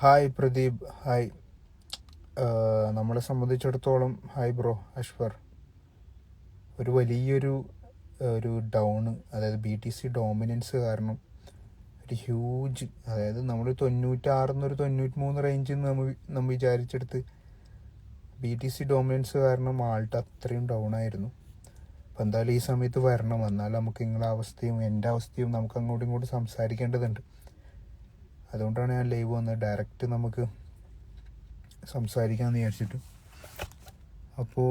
Hi Pradeep, hi. നമ്മളെ സംബന്ധിച്ചിടത്തോളം hi bro Ashfar. ഒരു വലിയൊരു ഒരു ഡൗണ്, അതായത് BTC ഡോമിനൻസ് കാരണം ഒരു ഹ്യൂജ്, അതായത് നമ്മൾ 96 93 റേഞ്ചിൽ നിന്ന് നമ്മൾ വിചാരിച്ചെടുത്ത് BTC ഡോമിനൻസ് കാരണം ആൾട്ട് അത്രയും ഡൗൺ ആയിരുന്നു. അപ്പം എന്തായാലും ഈ സമയത്ത് വരണം, എന്നാൽ നമുക്ക് നിങ്ങളുടെ അവസ്ഥയും എൻ്റെ അവസ്ഥയും നമുക്ക് അങ്ങോട്ടും ഇങ്ങോട്ടും സംസാരിക്കേണ്ടതുണ്ട്. അതുകൊണ്ടാണ് ഞാൻ ലൈവ് വന്നത്, ഡയറക്റ്റ് നമുക്ക് സംസാരിക്കാമെന്ന് വിചാരിച്ചിട്ട്. അപ്പോൾ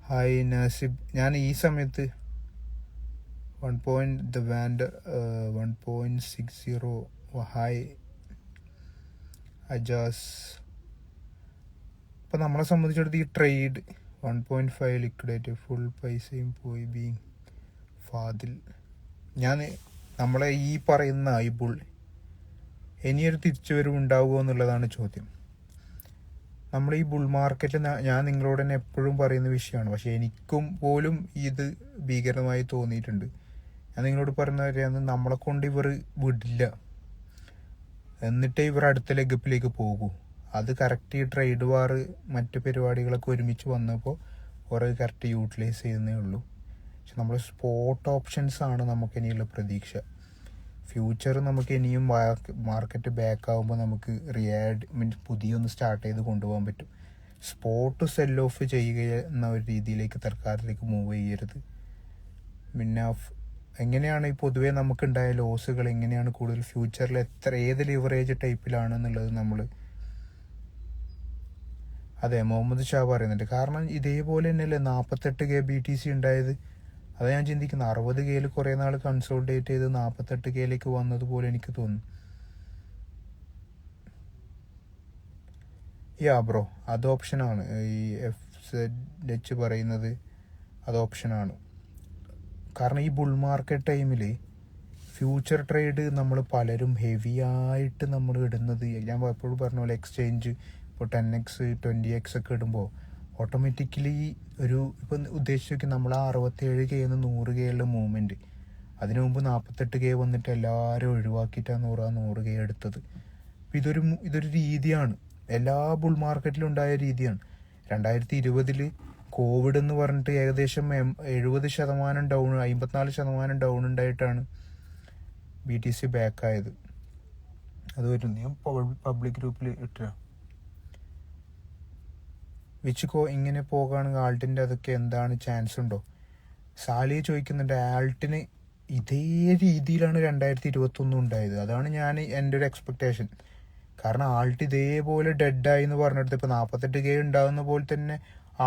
ഹായ് നാസിബ്, ഞാൻ ഈ സമയത്ത് 1.60 ഹായ് അജാസ്. അപ്പം നമ്മളെ സംബന്ധിച്ചിടത്ത് ഈ ട്രേഡ് 1.5 ലിക്വിഡേറ്റ് ഫുൾ പൈസയും പോയി ബീങ് ഫാദിൽ. നമ്മളെ ഈ പറയുന്ന ഈ ബുൾ ഇനിയൊരു തിരിച്ചുവരവ് ഉണ്ടാവുമോ എന്നുള്ളതാണ് ചോദ്യം. നമ്മൾ ഈ ബുൾ മാർക്കറ്റിൽ ഞാൻ നിങ്ങളോട് തന്നെ എപ്പോഴും പറയുന്ന വിഷയമാണ്, പക്ഷെ എനിക്കും പോലും ഇത് ഭീകരമായി തോന്നിയിട്ടുണ്ട്. ഞാൻ നിങ്ങളോട് പറയുന്ന കാര്യമാണ്, നമ്മളെ കൊണ്ട് ഇവർ വിടില്ല, എന്നിട്ടേ ഇവർ അടുത്ത ലെഗപ്പിലേക്ക് പോകൂ. അത് കറക്റ്റ് ഈ ട്രേഡ് വാർ മറ്റു പരിപാടികളൊക്കെ ഒരുമിച്ച് വന്നപ്പോൾ കുറേ കറക്റ്റ് യൂട്ടിലൈസ് ചെയ്യുന്നേ ഉള്ളൂ. പക്ഷെ നമ്മൾ സ്പോട്ട് ഓപ്ഷൻസ് ആണ് നമുക്ക് ഇനിയുള്ള പ്രതീക്ഷ. ഫ്യൂച്ചർ നമുക്ക് ഇനിയും മാർക്കറ്റ് ബാക്ക് ആകുമ്പോൾ നമുക്ക് മീൻസ് പുതിയൊന്ന് സ്റ്റാർട്ട് ചെയ്ത് കൊണ്ടുപോകാൻ പറ്റും. സ്പോട്ട് സെൽ ഓഫ് ചെയ്യുക എന്ന ഒരു രീതിയിലേക്ക് തൽക്കാലത്തേക്ക് മൂവ് ചെയ്യരുത്. പിന്നെ എങ്ങനെയാണ് ഈ പൊതുവേ നമുക്കുണ്ടായ ലോസുകൾ എങ്ങനെയാണ് കൂടുതൽ ഫ്യൂച്ചറിൽ ഏത് ലിവറേജ് ടൈപ്പിലാണെന്നുള്ളത് നമ്മൾ അതെ മുഹമ്മദ് ഷാ പറയുന്നുണ്ട്. കാരണം ഇതേപോലെ തന്നെയല്ലേ 48K BTC ഉണ്ടായത്. അത് ഞാൻ ചിന്തിക്കുന്നത് 60Kയിൽ കുറേ നാൾ കൺസോൾട്ടേറ്റ് ചെയ്ത് 48Kയിലേക്ക് വന്നതുപോലെ എനിക്ക് തോന്നുന്നു. ബ്രോ, അത് ഓപ്ഷനാണ്. ഈ FZH പറയുന്നത് അത് ഓപ്ഷനാണ്. കാരണം ഈ ബുൾ മാർക്കറ്റ് ടൈമിൽ ഫ്യൂച്ചർ ട്രേഡ് നമ്മൾ പലരും ഹെവി ആയിട്ട് നമ്മൾ ഇടുന്നത്, ഞാൻ എപ്പോഴും പറഞ്ഞ പോലെ എക്സ്ചേഞ്ച് ഇപ്പോൾ 10x 20x ഒക്കെ ഇടുമ്പോൾ ഓട്ടോമാറ്റിക്കലി ഇപ്പം ഉദ്ദേശിച്ച് നമ്മൾ 67Kയിൽ നിന്ന് 100Kയുള്ള മൂവ്മെൻറ്റ്, അതിനു മുമ്പ് 48K വന്നിട്ട് എല്ലാവരും ഒഴിവാക്കിയിട്ടാണ് 100K എടുത്തത്. അപ്പം ഇതൊരു രീതിയാണ്, എല്ലാ ബുൾ മാർക്കറ്റിലും ഉണ്ടായ രീതിയാണ്. 2020 കോവിഡ് എന്ന് പറഞ്ഞിട്ട് ഏകദേശം 70% ഡൗൺ, 54% ഡൗൺ ഉണ്ടായിട്ടാണ് BTC ബാക്കായത്. അത് വരുന്നു, ഞാൻ പബ്ലിക് ഗ്രൂപ്പിൽ ഇട്ടാ. ഇങ്ങനെ പോകുകയാണെങ്കിൽ ആൾട്ടിൻ്റെ അതൊക്കെ എന്താണ് ചാൻസ് ഉണ്ടോ? സാലിയെ ചോദിക്കുന്നുണ്ട്. ആൾട്ടിന് ഇതേ രീതിയിലാണ് 2021 ഉണ്ടായത്. അതാണ് എൻ്റെ ഒരു എക്സ്പെക്റ്റേഷൻ. കാരണം ആൾട്ട് ഇതേപോലെ ഡെഡായി എന്ന് പറഞ്ഞിടത്ത് ഇപ്പോൾ 48K ഉണ്ടാകുന്ന പോലെ തന്നെ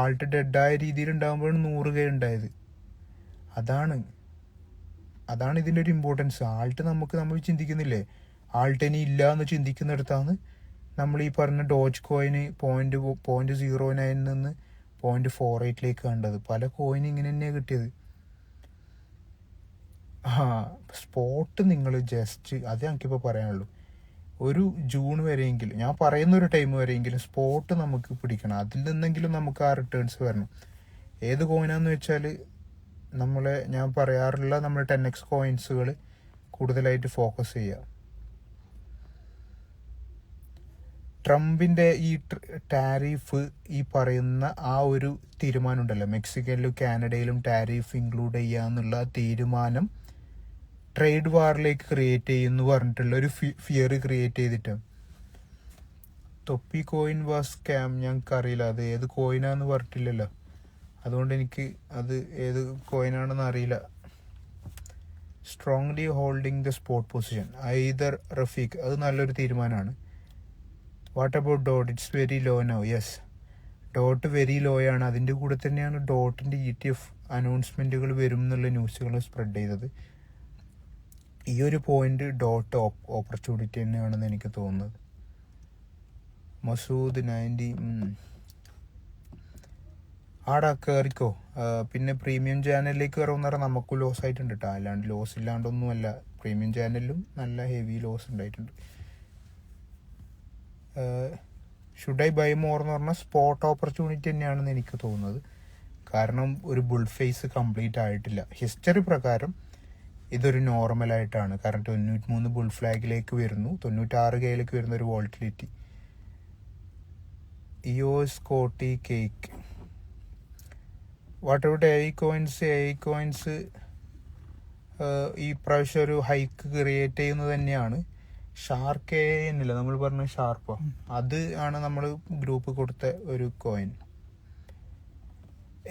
ആൾട്ട് ഡെഡായ രീതിയിൽ ഉണ്ടാകുമ്പോഴാണ് 100K ഉണ്ടായത്. അതാണ് ഇതിൻ്റെ ഒരു ഇമ്പോർട്ടൻസ്. ആൾട്ട് നമ്മൾ ചിന്തിക്കുന്നില്ലേ, ആൾട്ട് ഇനി ഇല്ല എന്ന് ചിന്തിക്കുന്നിടത്താണ് നമ്മൾ ഈ പറഞ്ഞ ഡോജ് കോയിന് 0.09 നിന്ന് 0.48 കണ്ടത്. പല കോയിൻ ഇങ്ങനെ തന്നെയാണ് കിട്ടിയത്. സ്പോട്ട് നിങ്ങൾ ജസ്റ്റ് അത് എനിക്കിപ്പോൾ പറയാനുള്ളൂ. ഒരു ജൂൺ വരെയെങ്കിലും, ഞാൻ പറയുന്ന ഒരു ടൈം വരെയെങ്കിലും സ്പോട്ട് നമുക്ക് പിടിക്കണം. അതിൽ നിന്നെങ്കിലും നമുക്ക് ആ റിട്ടേൺസ് വരണം. ഏത് കോയിനാന്ന് വെച്ചാൽ ഞാൻ പറയാറുള്ള നമ്മുടെ 10x കോയിൻസുകൾ കൂടുതലായിട്ട് ഫോക്കസ് ചെയ്യുക. ട്രംപിൻ്റെ ഈ ടാരിഫ്, ഈ പറയുന്ന ആ ഒരു തീരുമാനം ഉണ്ടല്ലോ, മെക്സിക്കനിലും കാനഡയിലും ടാരിഫ് ഇൻക്ലൂഡ് ചെയ്യാന്നുള്ള തീരുമാനം ട്രേഡ് വാറിലേക്ക് ക്രിയേറ്റ് ചെയ്യുമെന്ന് പറഞ്ഞിട്ടുള്ള ഒരു ഫിയർ ക്രിയേറ്റ് ചെയ്തിട്ടാണ്. തൊപ്പി കോയിൻ വാസ് സ്കാം, ഞങ്ങൾക്കറിയില്ല അത് ഏത് കോയിനാന്ന് പറഞ്ഞിട്ടില്ലല്ലോ, അതുകൊണ്ട് എനിക്ക് അത് ഏത് കോയിനാണെന്ന് അറിയില്ല. Strongly holding the spot position either Rafeeq, അത് നല്ലൊരു തീരുമാനമാണ്. What about dot? It's very low now. Yes, dot very low ആണ്. അതിൻ്റെ കൂടെ തന്നെയാണ് ഡോട്ടിൻ്റെ ETF അനൗൺസ്മെൻറ്റുകൾ വരും എന്നുള്ള ന്യൂസുകൾ സ്പ്രെഡ് ചെയ്തത്. ഈ ഒരു പോയിന്റ് ഡോട്ട് ഓപ്പർച്യൂണിറ്റി തന്നെയാണെന്ന് എനിക്ക് തോന്നുന്നത്. മസൂദ് 90 ആടാ കയറിക്കോ. പിന്നെ പ്രീമിയം ചാനലിലേക്ക് കയറുമെന്ന് പറഞ്ഞാൽ നമുക്കും ലോസ് ആയിട്ടുണ്ട് കേട്ടോ, അല്ലാണ്ട് ലോസ് ഇല്ലാണ്ടൊന്നുമല്ല. പ്രീമിയം ചാനലിലും നല്ല ഹെവി ലോസ് ഉണ്ടായിട്ടുണ്ട്. ഷുഡ് ഐ ബൈ മോർ എന്ന് പറഞ്ഞാൽ സ്പോട്ട് ഓപ്പർച്യൂണിറ്റി തന്നെയാണെന്ന് എനിക്ക് തോന്നുന്നത്. കാരണം ഒരു ബുൾ ഫേസ് കംപ്ലീറ്റ് ആയിട്ടില്ല. ഹിസ്റ്ററി പ്രകാരം ഇതൊരു നോർമലായിട്ടാണ്. കാരണം 93 ബുൾ ഫ്ലാഗിലേക്ക് വരുന്നു, 96Kയിലേക്ക് വരുന്ന ഒരു വോൾട്ടിലിറ്റി. ഇയോസ് കോട്ടി cake whatever a coins ഈ പ്രാവശ്യം ഒരു ഹൈക്ക് ക്രിയേറ്റ് ചെയ്യുന്നത് തന്നെയാണ്. ഷാർക്ക് എന്നില്ല, നമ്മൾ പറഞ്ഞ ഷാർപ്പോ, അത് ആണ് നമ്മൾ ഗ്രൂപ്പ് കൊടുത്ത ഒരു കോയിൻ.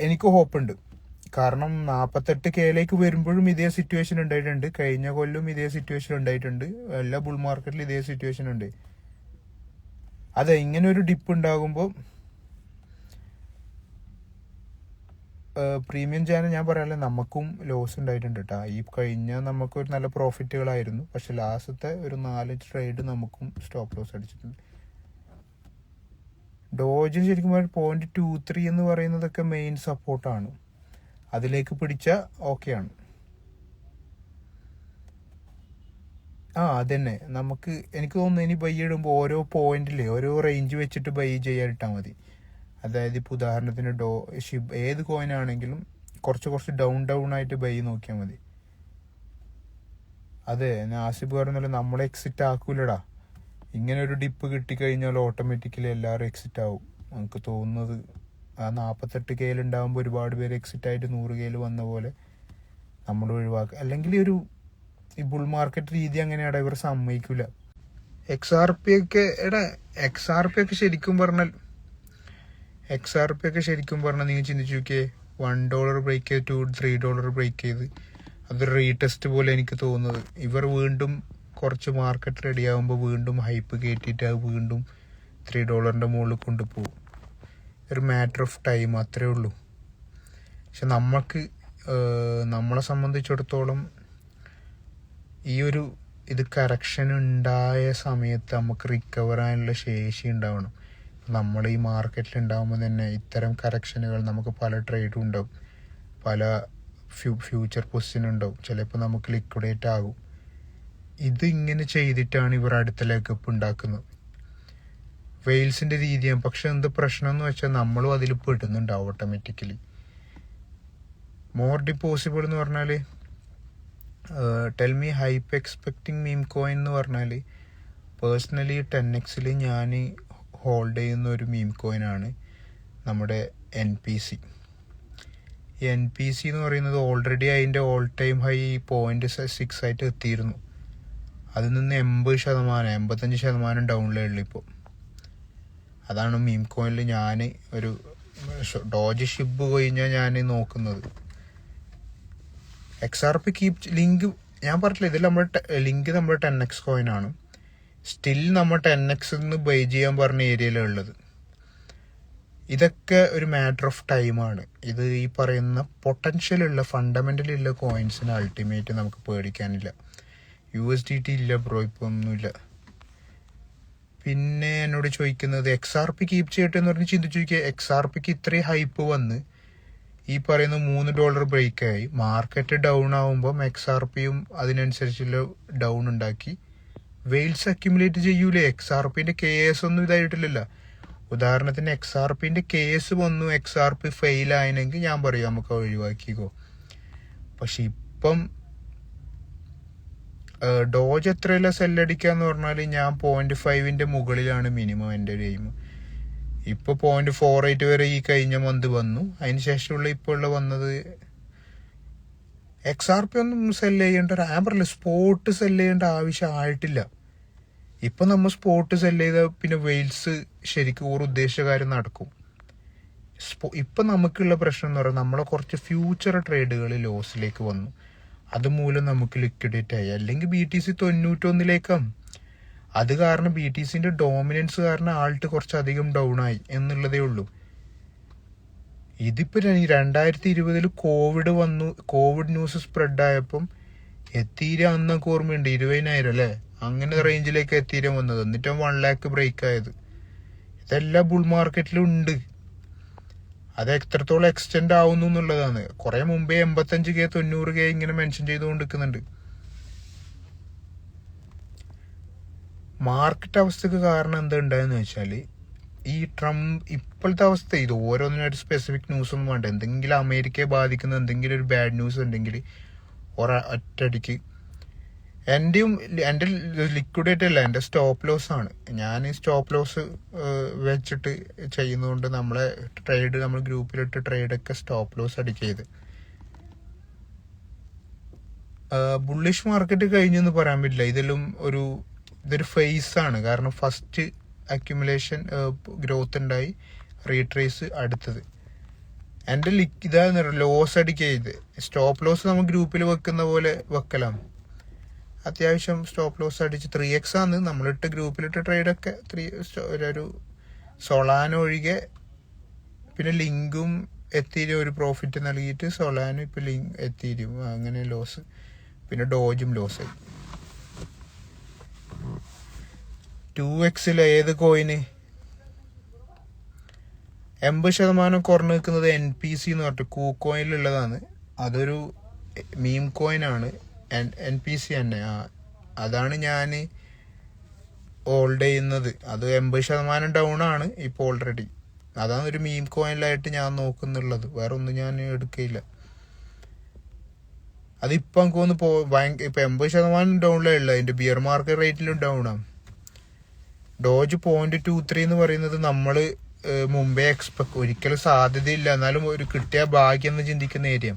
എനിക്ക് ഹോപ്പുണ്ട്, കാരണം 48Kയിലേക്ക് വരുമ്പോഴും ഇതേ സിറ്റുവേഷൻ ഉണ്ടായിട്ടുണ്ട്, കഴിഞ്ഞ കൊല്ലം ഇതേ സിറ്റുവേഷൻ ഉണ്ടായിട്ടുണ്ട്, എല്ലാ ബുൾ മാർക്കറ്റിലും ഇതേ സിറ്റുവേഷൻ ഉണ്ട്. അതെ, ഇങ്ങനെ ഒരു ഡിപ്പ് ഉണ്ടാകുമ്പോൾ പ്രീമിയം ചാനൽ ഞാൻ പറയാല്ലേ, നമുക്കും ലോസ് ഉണ്ടായിട്ടുണ്ട് കേട്ടോ. ഈ കഴിഞ്ഞ നമുക്കൊരു നല്ല പ്രോഫിറ്റുകളായിരുന്നു, പക്ഷെ ലാസ്റ്റത്തെ ഒരു 4 ട്രേഡ് നമുക്കും സ്റ്റോപ്പ് ലോസ് അടിച്ചിട്ടുണ്ട്. ഡോജിന് ശരിക്കും 0.23 എന്ന് പറയുന്നതൊക്കെ മെയിൻ സപ്പോർട്ടാണ്, അതിലേക്ക് പിടിച്ചാൽ ഓക്കെയാണ്. അതന്നെ, നമുക്ക് എനിക്ക് തോന്നുന്നു ഇനി ബൈ ഇടുമ്പോൾ ഓരോ പോയിന്റിലെ ഓരോ റേഞ്ച് വെച്ചിട്ട് ബൈ ചെയ്യാനിട്ടാൽ മതി. അതായത് ഇപ്പോൾ ഉദാഹരണത്തിന് ഏത് കോയിൻ ആണെങ്കിലും കുറച്ച് ഡൗൺ ആയിട്ട് ബൈ നോക്കിയാൽ മതി. അതെ, നാസിബ് പറഞ്ഞല്ലോ, നമ്മളെ എക്സിറ്റ് ആക്കൂലടാ. ഇങ്ങനെ ഒരു ഡിപ്പ് കിട്ടിക്കഴിഞ്ഞാൽ ഓട്ടോമാറ്റിക്കലി എല്ലാവരും എക്സിറ്റ് ആവും. നമുക്ക് തോന്നുന്നത് ആ 48Kയിൽ ഉണ്ടാകുമ്പോൾ ഒരുപാട് പേര് എക്സിറ്റ് ആയിട്ട് 100Kയിൽ വന്ന പോലെ നമ്മൾ ഒഴിവാക്കുക. അല്ലെങ്കിൽ ഈ ബുൾ മാർക്കറ്റ് രീതി അങ്ങനെയാടാ, ഇവർ സമ്മതിക്കില്ല. XRP ഒക്കെ ശരിക്കും പറഞ്ഞാൽ നിങ്ങൾ ചിന്തിച്ചു നോക്കിയേ, $1 ബ്രേക്ക് ചെയ്ത് $3 ബ്രേക്ക് ചെയ്ത് അതൊരു റീടെസ്റ്റ് പോലെ എനിക്ക് തോന്നുന്നത്. ഇവർ വീണ്ടും കുറച്ച് മാർക്കറ്റ് റെഡി ആകുമ്പോൾ വീണ്ടും ഹൈപ്പ് കയറ്റിയിട്ട് അത് വീണ്ടും $3 മുകളിൽ കൊണ്ടുപോകും. ഒരു മാറ്റർ ഓഫ് ടൈം, അത്രേ ഉള്ളൂ. പക്ഷെ നമ്മളെ സംബന്ധിച്ചിടത്തോളം ഇത് കറക്ഷൻ ഉണ്ടായ സമയത്ത് നമുക്ക് റിക്കവർ ആകാനുള്ള ശേഷി ഉണ്ടാവണം. നമ്മൾ ഈ മാർക്കറ്റിൽ ഉണ്ടാകുമ്പോൾ തന്നെ ഇത്തരം കറക്ഷനുകൾ നമുക്ക് പല ട്രേഡും ഉണ്ടാവും, പല ഫ്യൂച്ചർ പൊസിഷൻ ഉണ്ടാവും, ചിലപ്പോൾ നമുക്ക് ലിക്വിഡേറ്റ് ആകും. ഇങ്ങനെ ചെയ്തിട്ടാണ് ഇവർ അടുത്ത ലെഗപ്പ് ഉണ്ടാക്കുന്നത്. വെയിൽസിൻ്റെ രീതിയാണ്. പക്ഷെ എന്ത് പ്രശ്നം എന്ന് വെച്ചാൽ നമ്മളും അതിൽ പെടുന്നുണ്ടാവും ഓട്ടോമാറ്റിക്കലി. മോർ ഡിപ്പോസിബിൾ എന്ന് പറഞ്ഞാൽ ടെൽ മീ ഹൈപ്പ് എക്സ്പെക്റ്റിംഗ് മീം കോയിൻ എന്ന് പറഞ്ഞാൽ പേഴ്സണലി 10Xൽ ഞാൻ ഹോൾഡ് ചെയ്യുന്ന ഒരു മീം കോയിനാണ് നമ്മുടെ NPC. ഈ NPC എന്ന് പറയുന്നത് ഓൾറെഡി അതിൻ്റെ ഓൾ ടൈം ഹൈ 0.6 ആയിട്ട് എത്തിയിരുന്നു. അതിൽ നിന്ന് 85% ഡൗണിലുള്ളൂ ഇപ്പോൾ. അതാണ് മീം കോയിനിൽ ഞാൻ ഒരു ഡോജ് ഷിപ്പ് കഴിഞ്ഞാൽ ഞാൻ നോക്കുന്നത്. XRP ലിങ്ക് ഞാൻ പറഞ്ഞില്ല, ഇതിൽ ലിങ്ക് നമ്മുടെ 10X കോയിനാണ്. സ്റ്റിൽ നമ്മൾ 10X ബൈ ചെയ്യാൻ പറഞ്ഞ ഏരിയയിലുള്ളത്. ഇതൊക്കെ ഒരു മാറ്റർ ഓഫ് ടൈമാണ്. ഇത് ഈ പറയുന്ന പൊട്ടൻഷ്യലുള്ള ഫണ്ടമെൻ്റലുള്ള കോയിൻസിന് അൾട്ടിമേറ്റ് നമുക്ക് പേടിക്കാനില്ല. USDT ഇല്ല ബ്രോ, ഇപ്പോൾ ഒന്നുമില്ല. പിന്നെ എന്നോട് ചോദിക്കുന്നത് XRP കീപ്പ് ചെയ്യട്ടെ എന്ന് പറഞ്ഞ് ചിന്തിച്ചു നോക്കിയാൽ, XRPക്ക് ഇത്രയും ഹൈപ്പ് വന്ന് ഈ പറയുന്ന $3 ബ്രേക്കായി മാർക്കറ്റ് ഡൗൺ ആവുമ്പം XRPയും അതിനനുസരിച്ചുള്ള ഡൗൺ ഉണ്ടാക്കി വെയിൽസ് അക്യുമുലേറ്റ് ചെയ്യൂലേ. XRPന്റെ KS ഒന്നും ഇതായിട്ടില്ലല്ലോ. ഉദാഹരണത്തിന് XRPന്റെ KS വന്നു, XRP ഫെയിൽ ആയെങ്കിൽ ഞാൻ പറയും നമുക്ക് ഒഴിവാക്കിക്കോ. പക്ഷെ ഇപ്പം ഡോജ് എത്രയല്ല സെല്ലടിക്കാന്ന് പറഞ്ഞാൽ ഞാൻ 0.5 മുകളിലാണ് മിനിമം എൻ്റെ ഒരു എയിം. ഇപ്പോൾ 0.48 വരെ ഈ കഴിഞ്ഞ മന്ത് വന്നു. അതിന് ശേഷമുള്ള ഇപ്പോൾ വന്നത് XRP ഒന്നും സെല് ചെയ്യേണ്ട ഞാൻ പറയില്ല, സ്പോട്ട് സെല് ചെയ്യേണ്ട ആവശ്യം ആയിട്ടില്ല. ഇപ്പം നമ്മൾ സ്പോട്ട് സെല് ചെയ്താൽ പിന്നെ വെയിൽസ് ശരിക്കും ഒരു ഉദ്ദേശിച്ച കാര്യം നടക്കും. ഇപ്പം നമുക്കുള്ള പ്രശ്നം എന്ന് പറയുന്നത് നമ്മളെ കുറച്ച് ഫ്യൂച്ചർ ട്രേഡുകൾ ലോസിലേക്ക് വന്നു, അതുമൂലം നമുക്ക് ലിക്വിഡേറ്റ് ആയി. അല്ലെങ്കിൽ BTC 91 അത് കാരണം BTCന്റെ ഡോമിനൻസ് കാരണം ആൾട്ട് കുറച്ചധികം ഡൗൺ ആയി എന്നുള്ളതേ ഉള്ളൂ. ഇതിപ്പോൾ 2020 കോവിഡ് വന്നു, കോവിഡ് ന്യൂസ് സ്പ്രെഡ് ആയപ്പം എത്തീരം അന്നൊക്കെ ഓർമ്മയുണ്ട് 20,000 അല്ലേ, അങ്ങനെ റേഞ്ചിലേക്ക് എത്തീരം വന്നത്. എന്നിട്ട് 1 lakh ബ്രേക്ക് ആയത്. ഇതെല്ലാം ബുൾ മാർക്കറ്റിലും ഉണ്ട്. അത് എത്രത്തോളം എക്സ്റ്റെൻഡ് ആവുന്നു എന്നുള്ളതാണ്. കുറെ മുമ്പേ 85K 90K ഇങ്ങനെ മെൻഷൻ ചെയ്തുകൊണ്ടിരിക്കുന്നുണ്ട്. മാർക്കറ്റ് അവസ്ഥക്ക് കാരണം എന്താ ഉണ്ടായെന്ന് വെച്ചാൽ ഈ ട്രംപ് ഇപ്പോഴത്തെ അവസ്ഥ, ഇത് ഓരോന്നിനും ഒരു സ്പെസിഫിക് ന്യൂസ് ഒന്നും വേണ്ട. എന്തെങ്കിലും അമേരിക്കയെ ബാധിക്കുന്ന എന്തെങ്കിലും ഒരു ബാഡ് ന്യൂസ് ഉണ്ടെങ്കിൽ ഒറ്റയടിക്ക്. എൻ്റെ ലിക്വിഡേറ്റ് അല്ല, എൻ്റെ സ്റ്റോപ്പ് ലോസ് ആണ്. ഞാൻ സ്റ്റോപ്പ് ലോസ് വെച്ചിട്ട് ചെയ്യുന്നതുകൊണ്ട് നമ്മളെ ട്രേഡ്, നമ്മൾ ഗ്രൂപ്പിലിട്ട് ട്രേഡൊക്കെ സ്റ്റോപ്പ് ലോസ് അടിക്കരുത്. ബുള്ളിഷ് മാർക്കറ്റ് കഴിഞ്ഞെന്ന് പറയാൻ പറ്റില്ല. ഇതൊരു ഫേസ് ആണ്. കാരണം ഫസ്റ്റ് അക്യുമുലേഷൻ ഗ്രോത്ത് ഉണ്ടായി, റീട്രേസ് അടുത്തത്. എൻ്റെ ഇതാ ലോസ് അടിക്കരുത്. സ്റ്റോപ്പ് ലോസ് നമ്മൾ ഗ്രൂപ്പിൽ വെക്കുന്ന പോലെ വെക്കലാം. അത്യാവശ്യം സ്റ്റോപ്പ് ലോസ് അടിച്ച് 3x ആണ് നമ്മളിട്ട് ഗ്രൂപ്പിലിട്ട് ട്രേഡൊക്കെ. ഒരു സൊളാനോ ഒഴികെ, പിന്നെ ലിങ്കും എത്തീരിയം ഒരു പ്രോഫിറ്റ് നൽകിയിട്ട് സൊളാനോ ഇപ്പം എത്തീരിയം അങ്ങനെ ലോസ്, പിന്നെ ഡോജും ലോസ് ആയി. 2x ഏത് കോയിന് 80% കുറഞ്ഞു നിൽക്കുന്നത് NPC എന്ന് പറഞ്ഞിട്ട് KuCoinലുള്ളതാണ്. അതൊരു മീം കോയിനാണ്. NPC തന്നെ, അതാണ് ഞാൻ ഹോൾഡ് ചെയ്യുന്നത്. അത് 80% ഡൗൺ ആണ് ഇപ്പോൾ ഓൾറെഡി. അതാണ് ഒരു മീം കോയിനിലായിട്ട് ഞാൻ നോക്കുന്നുള്ളത്. വേറെ ഒന്നും ഞാൻ എടുക്കില്ല. അതിപ്പോൾ എനിക്ക് ഒന്ന് ഇപ്പം 80% ഡൗണിലുള്ള അതിൻ്റെ ബിയർ മാർക്കറ്റ് റേറ്റിലും ഡൗൺ ആണ്. ഡോജ് 0.23 എന്ന് പറയുന്നത് നമ്മൾ മുമ്പേ ഒരിക്കലും സാധ്യതയില്ല, എന്നാലും ഒരു കിട്ടിയ ഭാഗ്യം എന്ന് ചിന്തിക്കുന്ന ഏരിയ.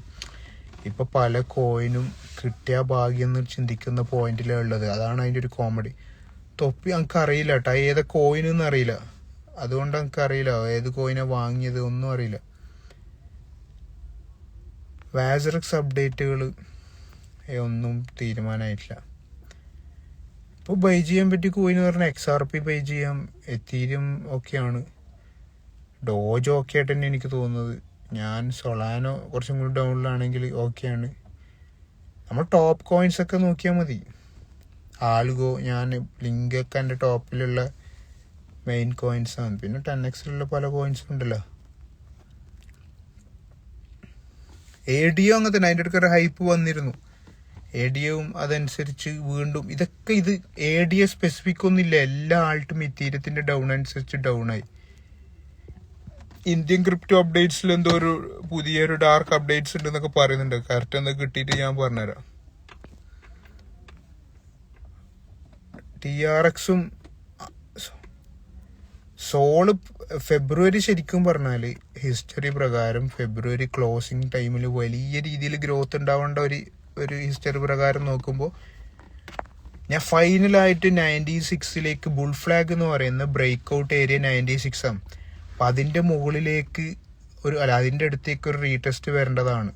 ഇപ്പൊ പല കോയിനും കിട്ടിയ ഭാഗ്യം എന്ന് ചിന്തിക്കുന്ന പോയിന്റിലാണ് ഉള്ളത്. അതാണ് അതിൻ്റെ ഒരു കോമഡി. തൊപ്പി നമുക്ക് അറിയില്ല കേട്ടോ, ഏത് കോയിനൊന്നും അറിയില്ല. അതുകൊണ്ട് നമുക്ക് അറിയില്ല ഏത് കോയിനാ വാങ്ങിയത്, ഒന്നും അറിയില്ല. വാസറക്സ് അപ്ഡേറ്റുകൾ ഒന്നും തീരുമാനമായിട്ടില്ല. ഇപ്പോൾ ബൈ ചെയ്യാൻ പറ്റിയ കോയിൻ എന്ന് പറഞ്ഞാൽ XRP ബൈ ചെയ്യാം, എത്തീരിയം ഒക്കെയാണ്. ഡോജ് ഓക്കെ ആയിട്ട് തന്നെ എനിക്ക് തോന്നുന്നത്. ഞാൻ സൊളാനോ കുറച്ചും കൂടി ഡൗണിലാണെങ്കിൽ ഓക്കെയാണ്. നമ്മൾ ടോപ്പ് കോയിൻസ് ഒക്കെ നോക്കിയാൽ മതി. ആൽഗോ, ഞാൻ ലിങ്കൊക്കെ എൻ്റെ ടോപ്പിലുള്ള മെയിൻ കോയിൻസ് ആണ്. പിന്നെ 10xലുള്ള പല കോയിൻസും ഉണ്ടല്ലോ. ADO അങ്ങനെ തന്നെ, അതിൻ്റെ അടുത്തൊരു ഹൈപ്പ് വന്നിരുന്നു. ADOയും അതനുസരിച്ച് വീണ്ടും ഇത് ADO സ്പെസിഫിക് ഒന്നുമില്ല, എല്ലാ ആൾട്ടും ഇത്തീരത്തിൻ്റെ ഡൗൺ അനുസരിച്ച് ഡൗൺ ആയി. ഇന്ത്യൻ ക്രിപ്റ്റോ അപ്ഡേറ്റ്സിൽ എന്തോ പുതിയൊരു ഡാർക്ക് അപ്ഡേറ്റ്സ് ഉണ്ടെന്നൊക്കെ പറയുന്നുണ്ട്. കറക്റ്റ് എന്താ കിട്ടിയിട്ട് ഞാൻ പറഞ്ഞുതരാം. TRXും സോള് ഫെബ്രുവരി ശരിക്കും പറഞ്ഞാൽ ഹിസ്റ്ററി പ്രകാരം ഫെബ്രുവരി ക്ലോസിങ് ടൈമിൽ വലിയ രീതിയിൽ ഗ്രോത്ത് ഉണ്ടാവേണ്ട ഒരു ഹിസ്റ്ററി പ്രകാരം നോക്കുമ്പോൾ ഞാൻ ഫൈനലായിട്ട് 96ലേക്ക് ബുൾ ഫ്ലാഗ് എന്ന് പറയുന്ന ബ്രേക്ക് ഔട്ട് ഏരിയ 96 ആണ്. അപ്പം അതിൻ്റെ മുകളിലേക്ക് അതിൻ്റെ അടുത്തേക്ക് ഒരു റീടെസ്റ്റ് വരേണ്ടതാണ്.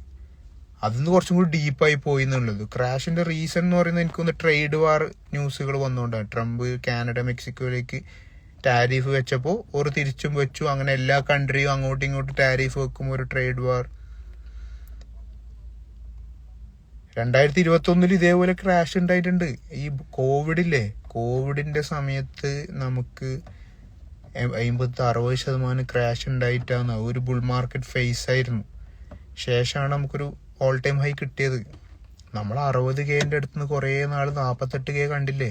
അതിന്ന് കുറച്ചും കൂടി ഡീപ്പായി പോയി എന്നുള്ളത്. ക്രാഷിൻ്റെ റീസൺ എന്ന് പറയുന്നത് എനിക്കൊന്ന് ട്രേഡ് വാർ ന്യൂസുകൾ വന്നുകൊണ്ടാണ്. ട്രംപ് കാനഡ മെക്സിക്കോയിലേക്ക് ടാരിഫ് വെച്ചപ്പോൾ ഒരു തിരിച്ചും വെച്ചു. അങ്ങനെ എല്ലാ കൺട്രിയും അങ്ങോട്ടും ഇങ്ങോട്ടും ടാരിഫ് വെക്കുമ്പോൾ ഒരു ട്രേഡ് വാർ. 2021 ഇതേപോലെ ക്രാഷ് ഉണ്ടായിട്ടുണ്ട്. ഈ കോവിഡിന്റെ സമയത്ത് നമുക്ക് 50-60% ക്രാഷ് ഉണ്ടായിട്ടാണ്. ഒരു ബുൾ മാർക്കറ്റ് ഫേസ് ആയിരുന്നു. ശേഷമാണ് നമുക്കൊരു ഓൾ ടൈം ഹൈ കിട്ടിയത്. നമ്മൾ 60Kന്റെ അടുത്തുനിന്ന് കുറേ നാൾ 48K കണ്ടില്ലേ,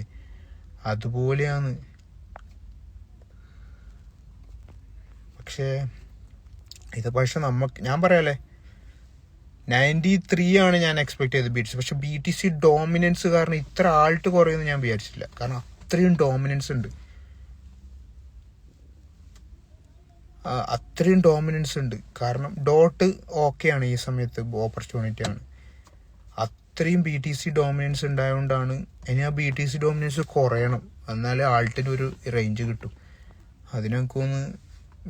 അതുപോലെയാണ്. പക്ഷേ ഞാൻ പറയാല്ലേ, 93 ആണ് ഞാൻ എക്സ്പെക്ട് ചെയ്തത് BTC. പക്ഷെ BTC ഡോമിനൻസ് കാരണം ഇത്ര ആൾട്ട് കുറയുമെന്ന് ഞാൻ വിചാരിച്ചില്ല. കാരണം അത്രയും ഡോമിനൻസ് ഉണ്ട്. കാരണം ഡോട്ട് ഓക്കെയാണ് ഈ സമയത്ത്, ഓപ്പർച്യൂണിറ്റി ആണ്. അത്രയും BTC ഡോമിനൻസ് ഉണ്ടായതുകൊണ്ടാണ്. ഇനി ആ BTC ഡോമിനൻസ് കുറയണം, എന്നാലേ ആൾട്ടിന് ഒരു റേഞ്ച് കിട്ടും. അതിനൊക്കെ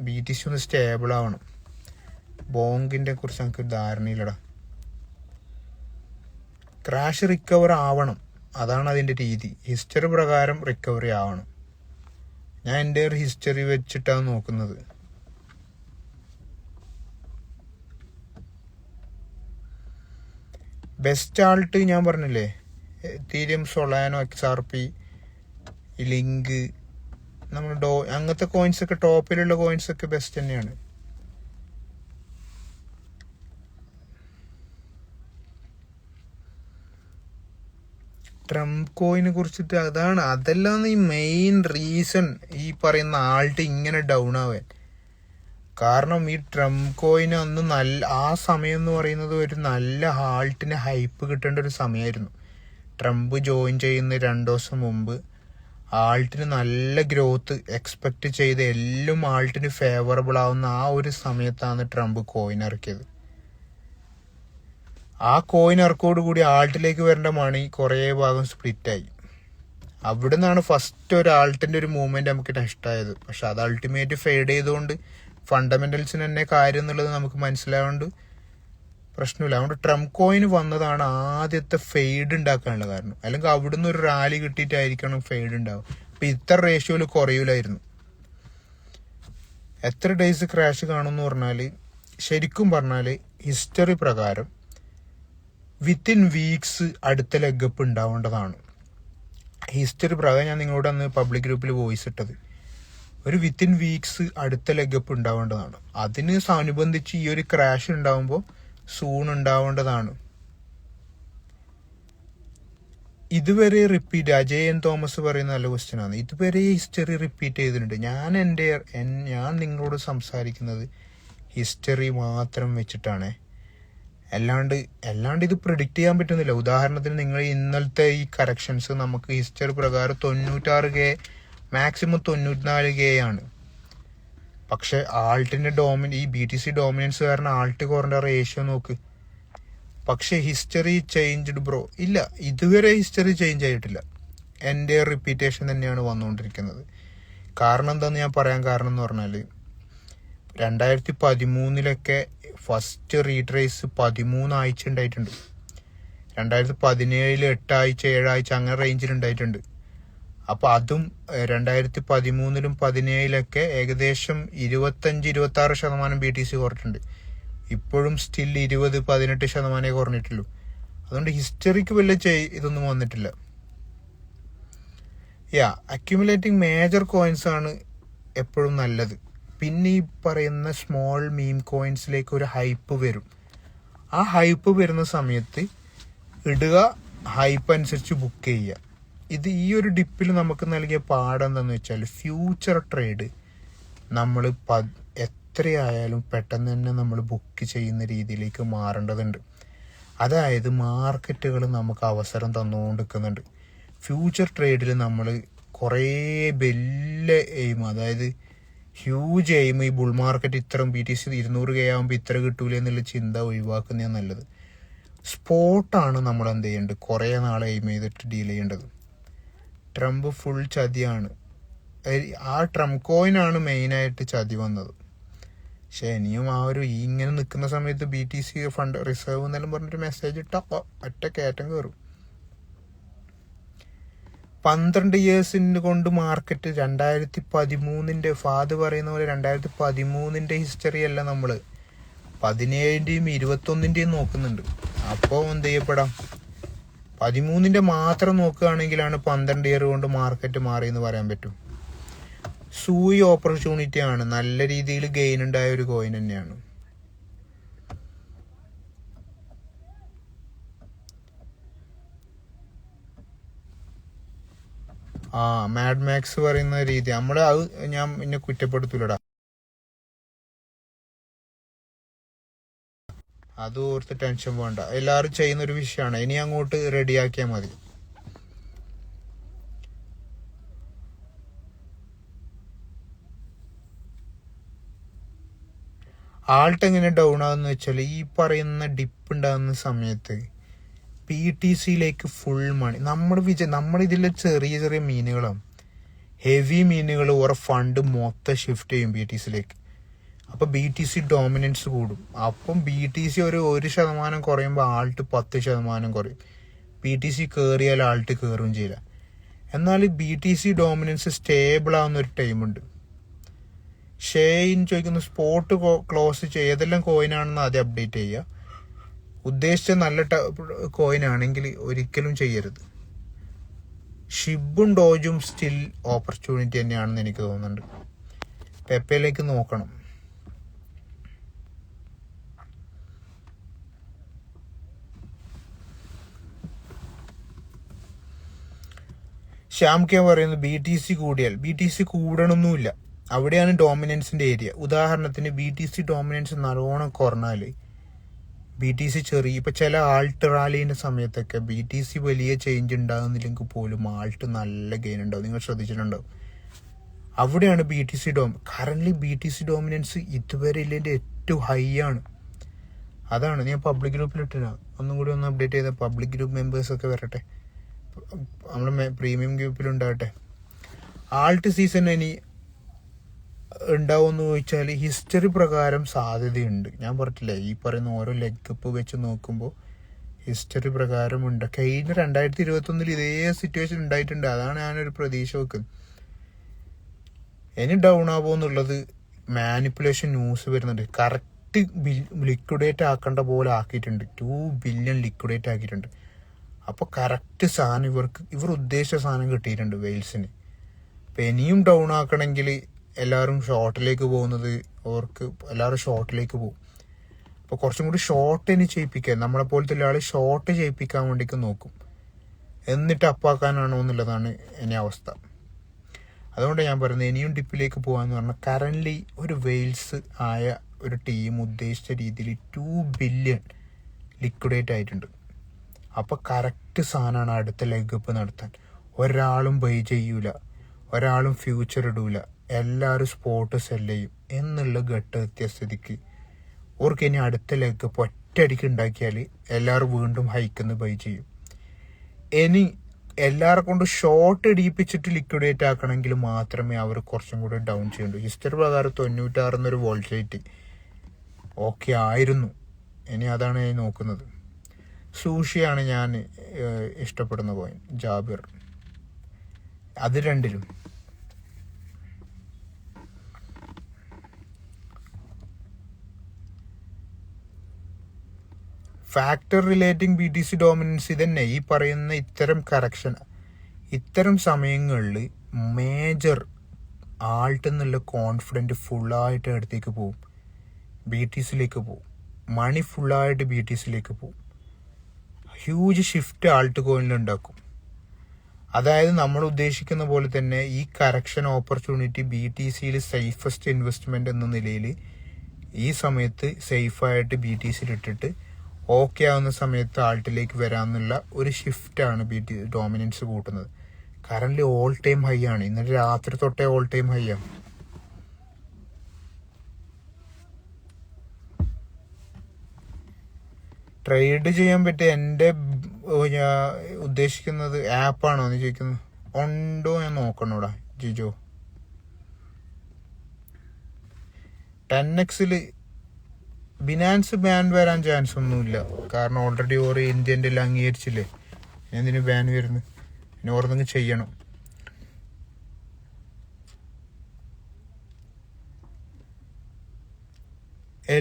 BTC ഒന്ന് സ്റ്റേബിൾ ആവണം. ബോങ്കിന്റെ കുറിച്ച് നമുക്ക് ധാരണയില്ലടാ. ക്രാഷ് റിക്കവർ ആവണം, അതാണ് അതിൻ്റെ രീതി. ഹിസ്റ്ററി പ്രകാരം റിക്കവറി ആവണം. ഞാൻ എൻ്റെ ഒരു ഹിസ്റ്ററി വെച്ചിട്ടാണ് നോക്കുന്നത്. ബെസ്റ്റ് ആൾട്ട് ഞാൻ പറഞ്ഞില്ലേ, എത്തീരിയം, സൊളാനോ, XRP, ലിങ്ക്, നമ്മൾ അങ്ങനത്തെ കോയിൻസൊക്കെ, ടോപ്പിലുള്ള കോയിൻസൊക്കെ ബെസ്റ്റ് തന്നെയാണ്. ട്രംപ് കോയിനെ കുറിച്ചിട്ട് അതെല്ലാം ഈ മെയിൻ റീസൺ ഈ പറയുന്ന ആൾട്ട് ഇങ്ങനെ ഡൗൺ ആവാൻ. കാരണം ഈ ട്രംപ് കോയിന് അന്ന് ആ സമയം എന്ന് പറയുന്നത് ഒരു നല്ല ആൾട്ടിന് ഹൈപ്പ് കിട്ടേണ്ട ഒരു സമയമായിരുന്നു. ട്രംപ് ജോയിൻ ചെയ്യുന്ന 2 ദിവസം മുമ്പ് ആൾട്ടിന് നല്ല ഗ്രോത്ത് എക്സ്പെക്ട് ചെയ്ത് എല്ലാം ആൾട്ടിന് ഫേവറബിൾ ആവുന്ന ആ ഒരു സമയത്താണ് ട്രംപ് കോയിൻ ഇറക്കിയത്. ആ കോയിൻ ഇറക്കോടുകൂടി ആൾട്ടിലേക്ക് വരേണ്ട മണി കുറേ ഭാഗം സ്പ്ലിറ്റായി. അവിടെ നിന്നാണ് ഫസ്റ്റ് ഒരു ആൾട്ടിൻ്റെ ഒരു മൂവ്മെൻറ്റ് നമുക്ക് നഷ്ടമായത്. പക്ഷെ അത് അൾട്ടിമേറ്റ് ഫെയ്ഡ് ചെയ്തുകൊണ്ട് ഫണ്ടമെന്റൽസിന് തന്നെ കാര്യം എന്നുള്ളത് നമുക്ക് മനസ്സിലാവുകൊണ്ട് പ്രശ്നമില്ല. അതുകൊണ്ട് ട്രംപ് കോയിൻ വന്നതാണ് ആദ്യത്തെ ഫെയ്ഡ് ഉണ്ടാക്കാനുള്ള കാരണം. അല്ലെങ്കിൽ അവിടുന്ന് ഒരു റാലി കിട്ടിയിട്ടായിരിക്കണം ഫെയ്ഡ് ഉണ്ടാവും. അപ്പം ഇത്ര റേഷ്യോയിൽ കുറയൂലായിരുന്നു. എത്ര ഡേയ്സ് ക്രാഷ് കാണുമെന്ന് പറഞ്ഞാൽ, ശരിക്കും പറഞ്ഞാൽ ഹിസ്റ്ററി പ്രകാരം വിത്തിൻ വീക്സ് അടുത്ത ലെഗപ്പ് ഉണ്ടാവേണ്ടതാണ്. ഹിസ്റ്ററി പ്രകാരം ഞാൻ നിങ്ങളോട് അന്ന് പബ്ലിക് ഗ്രൂപ്പിൽ വോയിസ് ഇട്ടത്, ഒരു വിത്തിൻ വീക്സ് അടുത്ത ലെഗപ്പ് ഉണ്ടാവേണ്ടതാണ്. അതിന് അനുബന്ധിച്ച് ഈ ഒരു ക്രാഷ് ഉണ്ടാവുമ്പോൾ സൂൺ ഉണ്ടാവേണ്ടതാണ്. ഇതുവരെ റിപ്പീറ്റ്, അജയ് എൻ തോമസ് പറയുന്ന നല്ല ക്വസ്റ്റ്യൻ ആണ്. ഇതുവരെ ഹിസ്റ്ററി റിപ്പീറ്റ് ചെയ്തിട്ടുണ്ട്. ഞാൻ നിങ്ങളോട് സംസാരിക്കുന്നത് ഹിസ്റ്ററി മാത്രം വെച്ചിട്ടാണ്. അല്ലാണ്ട് ഇത് പ്രിഡിക്റ്റ് ചെയ്യാൻ പറ്റുന്നില്ല. ഉദാഹരണത്തിന് നിങ്ങൾ ഇന്നലത്തെ ഈ കറക്ഷൻസ് നമുക്ക് ഹിസ്റ്ററി പ്രകാരം 96K, മാക്സിമം 94K ആണ്. പക്ഷെ ആൾട്ടിന്റെ ഈ BTC ഡോമിനൻസ് കാരണം ആൾട്ട് കുറഞ്ഞ റേഷ്യോ നോക്ക്. പക്ഷെ ഹിസ്റ്ററി ചേഞ്ച്ഡ് ബ്രോ? ഇല്ല, ഇതുവരെ ഹിസ്റ്ററി ചേഞ്ച് ആയിട്ടില്ല. എൻ്റെ റിപ്പീറ്റേഷൻ തന്നെയാണ് വന്നുകൊണ്ടിരിക്കുന്നത്. കാരണം എന്താന്ന് ഞാൻ പറയാൻ കാരണം എന്ന് പറഞ്ഞാൽ, 2013 ഫസ്റ്റ് റീട്രേസ് 13 ആഴ്ച ഉണ്ടായിട്ടുണ്ട്. 2017 8 ആഴ്ച 7 ആഴ്ച അങ്ങനെ റേഞ്ചിൽ ഉണ്ടായിട്ടുണ്ട്. അപ്പൊ അതും 2013 17 ഏകദേശം 25-26% BTC കുറഞ്ഞിട്ടുണ്ട്. ഇപ്പോഴും സ്റ്റിൽ 20-18% കുറഞ്ഞിട്ടുള്ളൂ. അതുകൊണ്ട് ഹിസ്റ്ററിക്ക് വല്ല ഇതൊന്നും വന്നിട്ടില്ല. അക്യുമുലേറ്റിംഗ് മേജർ കോയിൻസ് ആണ് എപ്പോഴും നല്ലത്. പിന്നെ ഈ പറയുന്ന സ്മോൾ മീം കോയിൻസിലേക്ക് ഒരു ഹൈപ്പ് വരും. ആ ഹൈപ്പ് വരുന്ന സമയത്ത് ഇടുക, ഹൈപ്പ് അനുസരിച്ച് ബുക്ക് ചെയ്യുക. ഈ ഒരു ഡിപ്പിൽ നമുക്ക് നൽകിയ പാഠം എന്താണെന്ന് വെച്ചാൽ, ഫ്യൂച്ചർ ട്രേഡ് നമ്മൾ എത്രയായാലും പെട്ടെന്ന് തന്നെ നമ്മൾ ബുക്ക് ചെയ്യുന്ന രീതിയിലേക്ക് മാറേണ്ടതുണ്ട്. അതായത് മാർക്കറ്റുകൾ നമുക്ക് അവസരം തന്നുകൊണ്ടിരിക്കുന്നുണ്ട്. ഫ്യൂച്ചർ ട്രേഡിൽ നമ്മൾ കുറേ വലിയ എയിം, അതായത് ഹ്യൂജ് എയിം, ഈ ബുൾ മാർക്കറ്റ് ഇത്രയും BTC 200K ആകുമ്പോൾ ഇത്ര കിട്ടൂല എന്നുള്ള ചിന്ത ഒഴിവാക്കുന്നതാണ് നല്ലത്. സ്പോട്ടാണ് നമ്മൾ എന്ത് ചെയ്യേണ്ടത്, കുറേ നാളെ എയിം ചെയ്തിട്ട് ഡീൽ ചെയ്യേണ്ടത്. ട്രംപ് ഫുൾ ചതിയാണ്. ആ ട്രംപ് കോയിനാണ് മെയിനായിട്ട് ചതി വന്നത്. പക്ഷെ ഇനിയും ആ ഒരു ഇങ്ങനെ നിൽക്കുന്ന സമയത്ത് BTC ഫണ്ട് റിസർവ് എന്നെല്ലാം പറഞ്ഞിട്ട് മെസ്സേജ് ഇട്ട ഒറ്റ കയറ്റം കയറും. 12 ഇയേഴ്സിന് കൊണ്ട് മാർക്കറ്റ് 2013 ഫാദ് പറയുന്ന പോലെ 2013 ഹിസ്റ്ററി അല്ല, നമ്മൾ 17-ന്റെയും 21-ന്റെയും നോക്കുന്നുണ്ട്. അപ്പോൾ എന്ത് ചെയ്യപ്പെടാം, 13 മാത്രം നോക്കുകയാണെങ്കിലാണ് 12 ഇയർ കൊണ്ട് മാർക്കറ്റ് മാറി എന്ന് പറയാൻ പറ്റും. സൂയി ഓപ്പർച്യൂണിറ്റി ആണ്, നല്ല രീതിയിൽ ഗെയിൻ ഉണ്ടായ ഒരു കോയിൻ തന്നെയാണ്. മാഡ് മാക്സ് പറയുന്ന രീതി ഞാൻ എന്നെ കുറ്റപ്പെടുത്തൂലടാ. അത് ഓർത്ത് ടെൻഷൻ വേണ്ട, എല്ലാവരും ചെയ്യുന്ന ഒരു വിഷയമാണ്. ഇനി അങ്ങോട്ട് റെഡിയാക്കിയാൽ മതി. ആൾട്ട് എങ്ങനെ ഡൗൺ ആകുന്ന വെച്ചാൽ, ഈ പറയുന്ന ഡിപ്പ് ഉണ്ടാകുന്ന സമയത്ത് BTCയിലേക്ക് ഫുൾ മണി നമ്മളിതിലെ ചെറിയ ചെറിയ മീനുകളാണ്, ഹെവി മീനുകൾ ഓരോ ഫണ്ട് മൊത്തം ഷിഫ്റ്റ് ചെയ്യും BTCയിലേക്ക്. അപ്പം BTC ഡോമിനൻസ് കൂടും. അപ്പം BTC ഒരു 1% കുറയുമ്പോൾ ആൾട്ട് 10% കുറയും. BTC കയറിയാൽ ആൾട്ട് കയറുകയും ചെയ്യില്ല. എന്നാൽ BTC ഡോമിനൻസ് സ്റ്റേബിൾ ആവുന്ന ഒരു ടൈമുണ്ട്. ഷെയ്ൻ ചോദിക്കുന്ന സ്പോട്ട് ക്ലോസ് ഏതെല്ലാം കോയിനാണെന്ന് ആദ്യം അപ്ഡേറ്റ് ചെയ്യുക. ഉദ്ദേശിച്ച നല്ല കോയിൻ ആണെങ്കിൽ ഒരിക്കലും ചെയ്യരുത്. ഷിബും ഡോജും സ്റ്റിൽ ഓപ്പർച്യൂണിറ്റി തന്നെയാണെന്ന് എനിക്ക് തോന്നുന്നുണ്ട്. പെപ്പയിലേക്ക് നോക്കണം. ശ്യാം കെ പറയുന്നത് BTC കൂടിയാൽ, BTC കൂടണമൊന്നുമില്ല. അവിടെയാണ് ഡോമിനൻസിൻ്റെ ഏരിയ. ഉദാഹരണത്തിന് BTC ഡോമിനൻസ് നല്ലോണം കുറഞ്ഞാൽ BTC ചെറിയ, ഇപ്പം ചില ആൾട്ട് റാലീൻ്റെ സമയത്തൊക്കെ BTC വലിയ ചേഞ്ച് ഉണ്ടാകുന്നില്ലെങ്കിൽ പോലും ആൾട്ട് നല്ല ഗെയിൻ ഉണ്ടാവും. നിങ്ങൾ ശ്രദ്ധിച്ചിട്ടുണ്ടാവും. അവിടെയാണ് BTC കറൻ്റ് BTC ഡോമിനൻസ് ഇതുവരെ ഇല്ലതിൻ്റെ ഏറ്റവും ഹൈ ആണ്. അതാണ് ഞാൻ പബ്ലിക് ഗ്രൂപ്പിലിട്ടില്ല. ഒന്നും കൂടി ഒന്ന് അപ്ഡേറ്റ് ചെയ്ത പബ്ലിക് ഗ്രൂപ്പ് മെമ്പേഴ്സൊക്കെ വരട്ടെ, നമ്മുടെ പ്രീമിയം ഗ്രൂപ്പിലുണ്ടാകട്ടെ. ആൾട്ട് സീസൺ ഇനി ഉണ്ടാവുമെന്ന് ചോദിച്ചാൽ ഹിസ്റ്ററി പ്രകാരം സാധ്യതയുണ്ട്. ഞാൻ പറഞ്ഞിട്ടില്ല, ഈ പറയുന്ന ഓരോ ലെഗ് അപ്പ് വെച്ച് നോക്കുമ്പോൾ ഹിസ്റ്ററി പ്രകാരം ഉണ്ട്. കഴിഞ്ഞ 2021 ഇതേ സിറ്റുവേഷൻ ഉണ്ടായിട്ടുണ്ട്. അതാണ് ഞാനൊരു പ്രതീക്ഷ വെക്കുന്നത്. ഇനി ഡൗൺ ആവുമെന്നുള്ളത് മാനിപ്പുലേഷൻ ന്യൂസ് വരുന്നുണ്ട്. കറക്റ്റ് ലിക്വിഡേറ്റ് ആക്കേണ്ട പോലെ ആക്കിയിട്ടുണ്ട്. 2 ബില്യൺ ലിക്വിഡേറ്റ് ആക്കിയിട്ടുണ്ട്. അപ്പോൾ കറക്റ്റ് സാധനം ഇവർ ഉദ്ദേശിച്ച സാധനം കിട്ടിയിട്ടുണ്ട് വെയിൽസിന്. അപ്പം ഇനിയും ഡൗൺ ആക്കണമെങ്കിൽ എല്ലാവരും ഷോർട്ടിലേക്ക് പോകുന്നത്, എല്ലാവരും ഷോർട്ടിലേക്ക് പോകും. അപ്പോൾ കുറച്ചും കൂടി ഷോർട്ട് ഇനി ചെയ്യിപ്പിക്കാൻ, നമ്മളെ പോലത്തെ ഒരാൾ ഷോർട്ട് ചെയ്യിപ്പിക്കാൻ വേണ്ടിക്ക് നോക്കും. എന്നിട്ട് അപ്പാക്കാനാണോ എന്നുള്ളതാണ് ഇനി അവസ്ഥ. അതുകൊണ്ട് ഞാൻ പറയുന്നത് ഇനിയും ഡിപ്പിലേക്ക് പോകാമെന്ന് പറഞ്ഞാൽ കറൻ്റ്ലി ഒരു വെയിൽസ് ആയ ഒരു ടീം ഉദ്ദേശിച്ച രീതിയിൽ 2 ബില്യൺ ലിക്വിഡേറ്റ് ആയിട്ടുണ്ട്. അപ്പോൾ കറക്റ്റ് സാധനമാണ് അടുത്ത ലെഗ് അപ്പ് നടത്താൻ. ഒരാളും ബൈ ചെയ്യൂല, ഒരാളും ഫ്യൂച്ചർ ഇടൂല, എല്ലാവരും സ്പോട്ട് സെല് ചെയ്യും എന്നുള്ള ഘട്ടമെത്തിയ സ്ഥിതിക്ക് ഓർക്ക് ഇനി അടുത്ത ലെഗ് അപ്പ് ഒറ്റയടിക്ക് ഉണ്ടാക്കിയാൽ എല്ലാവരും വീണ്ടും ഹൈക്കുന്ന് ബൈ ചെയ്യും. ഇനി എല്ലാവരെ കൊണ്ട് ഷോർട്ട് ഇടിയിപ്പിച്ചിട്ട് ലിക്വിഡേറ്റ് ആക്കണമെങ്കിൽ മാത്രമേ അവർ കുറച്ചും കൂടി ഡൗൺ ചെയ്യണ്ടൂ. ഹിസ്റ്ററി പ്രകാരം 96 എന്നൊരു വോൾട്ടേജ് ഓക്കെ ആയിരുന്നു. ഇനി അതാണ് ഞാൻ നോക്കുന്നത്. സൂഷിയാണ് ഞാൻ ഇഷ്ടപ്പെടുന്ന കോയിൻ, ജാബിർ. അത് രണ്ടിലും ഫാക്ടർ റിലേറ്റിംഗ് BTC ഡോമിനൻസ് ഇതന്നെ. ഈ പറയുന്ന ഇത്തരം കറക്ഷൻ, ഇത്തരം സമയങ്ങളിൽ മേജർ ആൾട്ട് എന്നുള്ള കോൺഫിഡൻറ്റ് ഫുള്ളായിട്ട് അടുത്തേക്ക് പോവും, BTCയിലേക്ക് പോവും. മണി ഫുള്ളായിട്ട് BTCയിലേക്ക് പോവും. ഹ്യൂജ് ഷിഫ്റ്റ് ആൾട്ട് കോയിനിലുണ്ടാക്കും. അതായത് നമ്മൾ ഉദ്ദേശിക്കുന്ന പോലെ തന്നെ ഈ കറക്ഷൻ ഓപ്പർച്യൂണിറ്റി BTCയിൽ സേഫസ്റ്റ് ഇൻവെസ്റ്റ്മെൻറ്റ് എന്ന നിലയിൽ ഈ സമയത്ത് സേഫായിട്ട് BTCയിൽ ഇട്ടിട്ട് ഓക്കെ ആവുന്ന സമയത്ത് ആൾട്ടിലേക്ക് വരാമെന്നുള്ള ഒരു ഷിഫ്റ്റാണ് ഡോമിനൻസ് കൂട്ടുന്നത്. കറൻ്റ് ഓൾ ടൈം ഹൈ ആണ്. ഇന്നലെ രാത്രി തൊട്ടേ ഓൾ ടൈം ഹൈ ആണ്. ട്രേഡ് ചെയ്യാൻ പറ്റിയ എൻ്റെ ഉദ്ദേശിക്കുന്നത് ആപ്പാണോ എന്ന് ചോദിക്കുന്നത് ഉണ്ടോ ഞാൻ നോക്കണോടാ ജിജോ. 10x ബിനാൻസ് ബാൻ വരാൻ ചാൻസ് ഒന്നുമില്ല. കാരണം ഓൾറെഡി ഓരോ ഇന്ത്യൻ്റെ എല്ലാം അംഗീകരിച്ചില്ലേ. എന്തിനു ബാൻ വരുന്നത്? ഇനി ഓർന്നെങ്കിൽ ചെയ്യണം.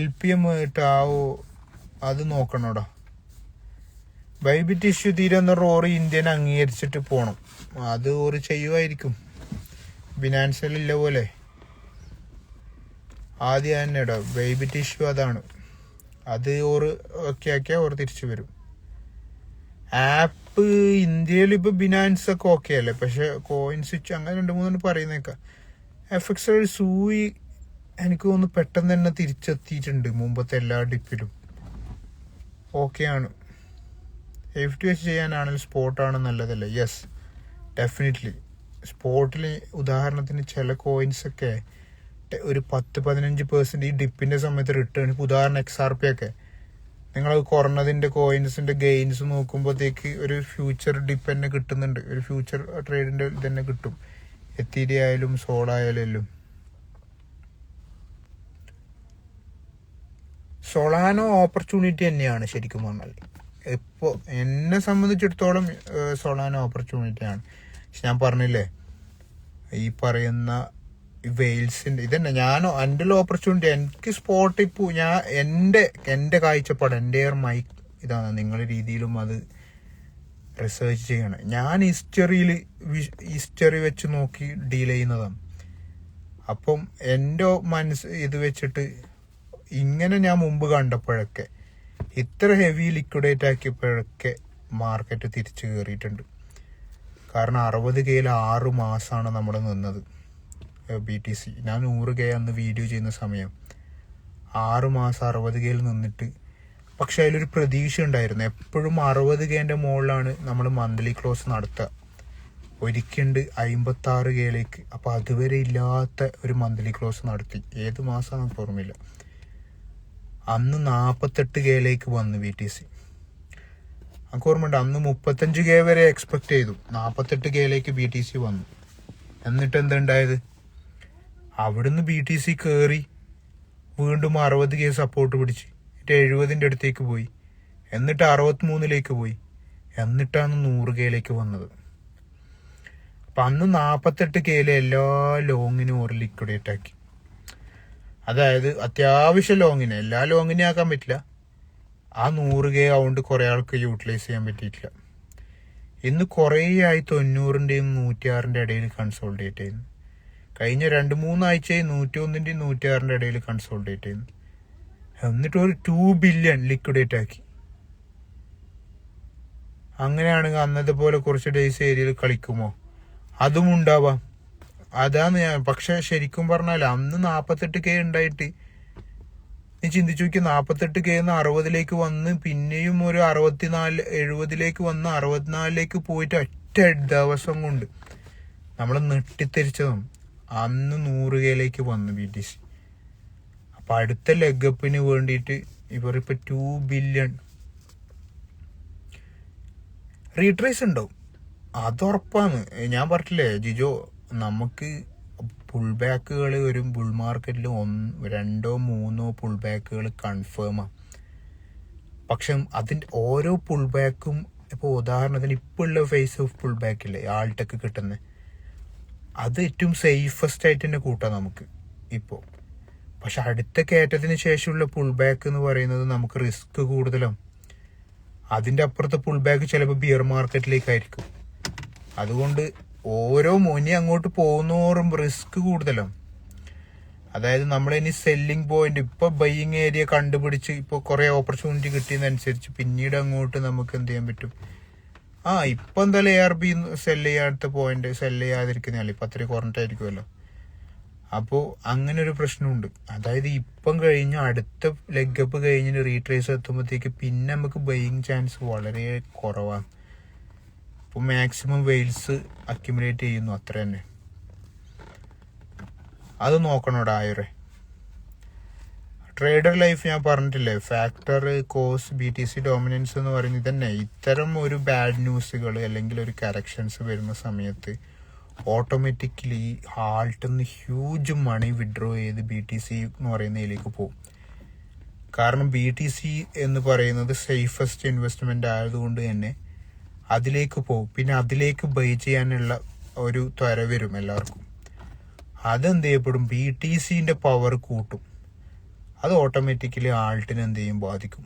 LPM ടാവോ അത് നോക്കണോടാ. ബൈബിറ്റ് ഇഷ്യൂ തീരെന്ന് പറഞ്ഞാൽ ഓറ് ഇന്ത്യനെ അംഗീകരിച്ചിട്ട് പോകണം. അത് ഓറ് ചെയ്യുമായിരിക്കും. ബിനാൻസിലില്ല പോലെ ആദ്യം തന്നെ ഇടാം. ബൈബിറ്റ് ഇഷ്യൂ അതാണ്. അത് ഓറ് ഓക്കെ ആക്കിയാൽ ഓറ് തിരിച്ചു വരും. ആപ്പ് ഇന്ത്യയിൽ ഇപ്പോൾ ബിനാൻസ് ഒക്കെ ഓക്കെ അല്ലേ, പക്ഷെ കോയിൻ സ്വിച്ച് അങ്ങനെ 2-3 പറയുന്നേക്കാം. FX സൂയി എനിക്ക് തോന്നുന്നു പെട്ടെന്ന് തന്നെ തിരിച്ചെത്തിയിട്ടുണ്ട് മുമ്പത്തെ എല്ലാ ഡിപ്പിലും. ഓക്കെയാണ്. FT വെച്ച് ചെയ്യാനാണെങ്കിൽ സ്പോട്ടാണ് നല്ലതല്ലേ? Yes, definitely. സ്പോട്ടിൽ ഉദാഹരണത്തിന് ചില കോയിൻസൊക്കെ ഒരു 10-15% ഈ ഡിപ്പിൻ്റെ സമയത്ത് റിട്ടേൺ. ഉദാഹരണം XRP ഒക്കെ നിങ്ങൾ കുറഞ്ഞതിൻ്റെ കോയിൻസിൻ്റെ ഗെയിൻസ് നോക്കുമ്പോഴത്തേക്ക് ഒരു ഫ്യൂച്ചർ ഡിപ്പ് തന്നെ കിട്ടുന്നുണ്ട്. ഒരു ഫ്യൂച്ചർ ട്രേഡിൻ്റെ തന്നെ കിട്ടും. എത്തീരി ആയാലും സോളായാലും എല്ലാം. സൊളാനോ ഓപ്പർച്യൂണിറ്റി തന്നെയാണ് ശരിക്കും പറഞ്ഞാൽ. ഇപ്പോൾ എന്നെ സംബന്ധിച്ചിടത്തോളം സൊളാനോ ഓപ്പർച്യൂണിറ്റിയാണ്. പക്ഷെ ഞാൻ പറഞ്ഞില്ലേ ഈ പറയുന്ന വെയിൽസിൻ്റെ ഇതന്നെ ഞാൻ എൻ്റെ ഓപ്പർച്യൂണിറ്റി. എനിക്ക് സ്പോട്ട് ഇപ്പോൾ എൻ്റെ കാഴ്ചപ്പാട്, എൻ്റെ മൈക്ക് ഇതാണ്. നിങ്ങളുടെ രീതിയിലും അത് റിസർച്ച് ചെയ്യണം. ഞാൻ ഹിസ്റ്ററി വെച്ച് നോക്കി ഡീൽ ചെയ്യുന്നതാണ്. അപ്പം എൻ്റെ ഇത് വെച്ചിട്ട് ഇങ്ങനെ ഞാൻ മുമ്പ് കണ്ടപ്പോഴൊക്കെ ഇത്ര ഹെവി ലിക്വിഡേറ്റ് ആക്കിയപ്പോഴൊക്കെ മാർക്കറ്റ് തിരിച്ചു കയറിയിട്ടുണ്ട്. കാരണം 60K 6 മാസമാണ് നമ്മൾ നിന്നത്. BTC. ഞാൻ 100K അന്ന് വീഡിയോ ചെയ്യുന്ന സമയം 6 മാസം 60Kയിൽ നിന്നിട്ട്, പക്ഷെ അതിലൊരു പ്രതീക്ഷ ഉണ്ടായിരുന്നു. എപ്പോഴും 60Kൻ്റെ മുകളിലാണ് നമ്മൾ മന്ത്ലി ക്ലോസ് നടത്തുക. ഒരിക്കലുണ്ട് 56Kയിലേക്ക്. അപ്പോൾ അതുവരെ ഇല്ലാത്ത ഒരു മന്ത്ലി ക്ലോസ് നടത്തി. ഏത് മാസം നമുക്ക് ഓർമ്മയില്ല. അന്ന് 48Kയിലേക്ക് വന്നു BTC. നമുക്ക് ഓർമ്മയുണ്ട്, അന്ന് 35K വരെ എക്സ്പെക്ട് ചെയ്തു. 48Kയിലേക്ക് BTC വന്നു. എന്നിട്ട് എന്തുണ്ടായത്? അവിടുന്ന് BTC കയറി വീണ്ടും 60K സപ്പോർട്ട് പിടിച്ച് 70ൻ്റെ അടുത്തേക്ക് പോയി. എന്നിട്ട് 63ലേക്ക് പോയി. എന്നിട്ടാണ് 100Kയിലേക്ക് വന്നത്. അപ്പം അന്ന് 48Kയിലെ എല്ലാ ലോങ്ങിനും ഒരു ലിക്വിഡേറ്റ് ആക്കി. അതായത് അത്യാവശ്യം ലോങ്ങിന്, എല്ലാ ലോങ്ങിനും ആക്കാൻ പറ്റില്ല. ആ 100K അതുകൊണ്ട് കുറേ ആൾക്ക് യൂട്ടിലൈസ് ചെയ്യാൻ പറ്റിയിട്ടില്ല. ഇന്ന് കുറേ ആയി 90ൻ്റെയും 106ൻ്റെ ഇടയിൽ കൺസോൾഡേറ്റ് ചെയ്യുന്നു. കഴിഞ്ഞ 2-3 ആഴ്ചയായി 101ൻ്റെയും 106ൻ്റെ ഇടയിൽ കൺസോൾഡേറ്റ് ചെയ്യുന്നു. എന്നിട്ട് ഒരു 2 ബില്യൺ ലിക്വിഡേറ്റ് ആക്കി. അങ്ങനെയാണെങ്കിൽ അന്നത്തെ പോലെ കുറച്ച് ഡേയ്സ് ഏരിയയിൽ കളിക്കുമോ? അതും ഉണ്ടാവാം. അതാണ് ഞാൻ. പക്ഷെ ശരിക്കും പറഞ്ഞാൽ അന്ന് 48K ഉണ്ടായിട്ട് നീ ചിന്തിച്ചു നോക്കി, 48Kന്ന് 60ലേക്ക് വന്ന് പിന്നെയും ഒരു 64-70ലേക്ക് വന്ന് 64ലേക്ക് പോയിട്ട് ഒറ്റ ദിവസം കൊണ്ട് നമ്മൾ നെട്ടിത്തെരിച്ചതും അന്ന് 100Kയിലേക്ക് വന്നു BTC. അപ്പം അടുത്ത ലെഗപ്പിന് വേണ്ടിയിട്ട് ഇവരിപ്പോൾ 2 ബില്യൺ റീട്രേസ് ഉണ്ടാവും. അതുറപ്പാണ്. ഞാൻ പറഞ്ഞില്ലേ ജിജോ, നമുക്ക് പുൾ ബാക്കുകൾ ഒരു ബുൾ മാർക്കറ്റിൽ 2-3 പുൾ ബാക്കുകൾ കൺഫേമാണ്. പക്ഷെ അതിൻ്റെ ഓരോ പുൾ ബാക്കും, ഇപ്പോൾ ഉദാഹരണത്തിന് ഇപ്പോൾ ഉള്ള ഫേസ് ഓഫ് പുൾ ബാക്കില്ലേ ആൾട്ടൊക്കെ കിട്ടുന്നത്, അത് ഏറ്റവും സേഫസ്റ്റ് ആയിട്ട് തന്നെ കൂട്ടാം നമുക്ക് ഇപ്പോൾ. പക്ഷെ അടുത്ത കയറ്റത്തിന് ശേഷമുള്ള പുൾ ബാക്ക് എന്ന് പറയുന്നത് നമുക്ക് റിസ്ക് കൂടുതലാണ്. അതിൻ്റെ അപ്പുറത്തെ പുൾ ബാക്ക് ചിലപ്പോൾ ബിയർ മാർക്കറ്റിലേക്കായിരിക്കും. അതുകൊണ്ട് ഓരോ മോനി അങ്ങോട്ട് പോകുന്നോറും റിസ്ക് കൂടുതലാണ്. അതായത് നമ്മളിനി സെല്ലിംഗ് പോയിന്റ്, ഇപ്പോൾ ബൈയിങ് ഏരിയ കണ്ടുപിടിച്ച് ഇപ്പോൾ കുറേ ഓപ്പർച്യൂണിറ്റി കിട്ടിയതനുസരിച്ച് പിന്നീട് അങ്ങോട്ട് നമുക്ക് എന്ത് ചെയ്യാൻ പറ്റും? ഇപ്പം എന്തായാലും ARB സെല് ചെയ്യാത്ത പോയിന്റ് സെല് ചെയ്യാതിരിക്കുന്നതല്ല, ഇപ്പം അത്രയും കുറഞ്ഞിട്ടായിരിക്കുമല്ലോ. അപ്പോൾ അങ്ങനെ ഒരു പ്രശ്നമുണ്ട്. അതായത് ഇപ്പം കഴിഞ്ഞ് അടുത്ത ലെഗപ്പ് കഴിഞ്ഞ് റീട്രേസ് എത്തുമ്പോഴത്തേക്ക് പിന്നെ നമുക്ക് ബൈയിങ് ചാൻസ് വളരെ കുറവാണ്. ഇപ്പോൾ മാക്സിമം വെയിൽസ് അക്യുമുലേറ്റ് ചെയ്യുന്നു, അത്ര തന്നെ. അത് നോക്കണോടാ ആയൊരെ. ട്രേഡർ ലൈഫ് ഞാൻ പറഞ്ഞിട്ടില്ലേ, ഫാക്ടർ, കോസ്, BTC ഡോമിനൻസ് എന്ന് പറയുന്നത് തന്നെ. ഇത്തരം ഒരു ബാഡ് ന്യൂസുകൾ അല്ലെങ്കിൽ ഒരു കറക്ഷൻസ് വരുന്ന സമയത്ത് ഓട്ടോമാറ്റിക്കലി ഹാൾട്ടിന്ന് ഹ്യൂജ് മണി വിഡ്രോ ചെയ്ത് BTC എന്ന് പറയുന്നതിലേക്ക് പോകും. കാരണം BTC എന്ന് പറയുന്നത് സേഫസ്റ്റ് ഇൻവെസ്റ്റ്മെന്റ് ആയതുകൊണ്ട് തന്നെ അതിലേക്ക് പോകും. പിന്നെ അതിലേക്ക് ബൈ ചെയ്യാനുള്ള ഒരു ത്വര വരും എല്ലാവർക്കും. അതെന്ത് ചെയ്യപ്പെടും? BTCൻ്റെ പവർ കൂട്ടും. അത് ഓട്ടോമാറ്റിക്കലി ആൾട്ടിന് എന്ത് ചെയ്യും? ബാധിക്കും.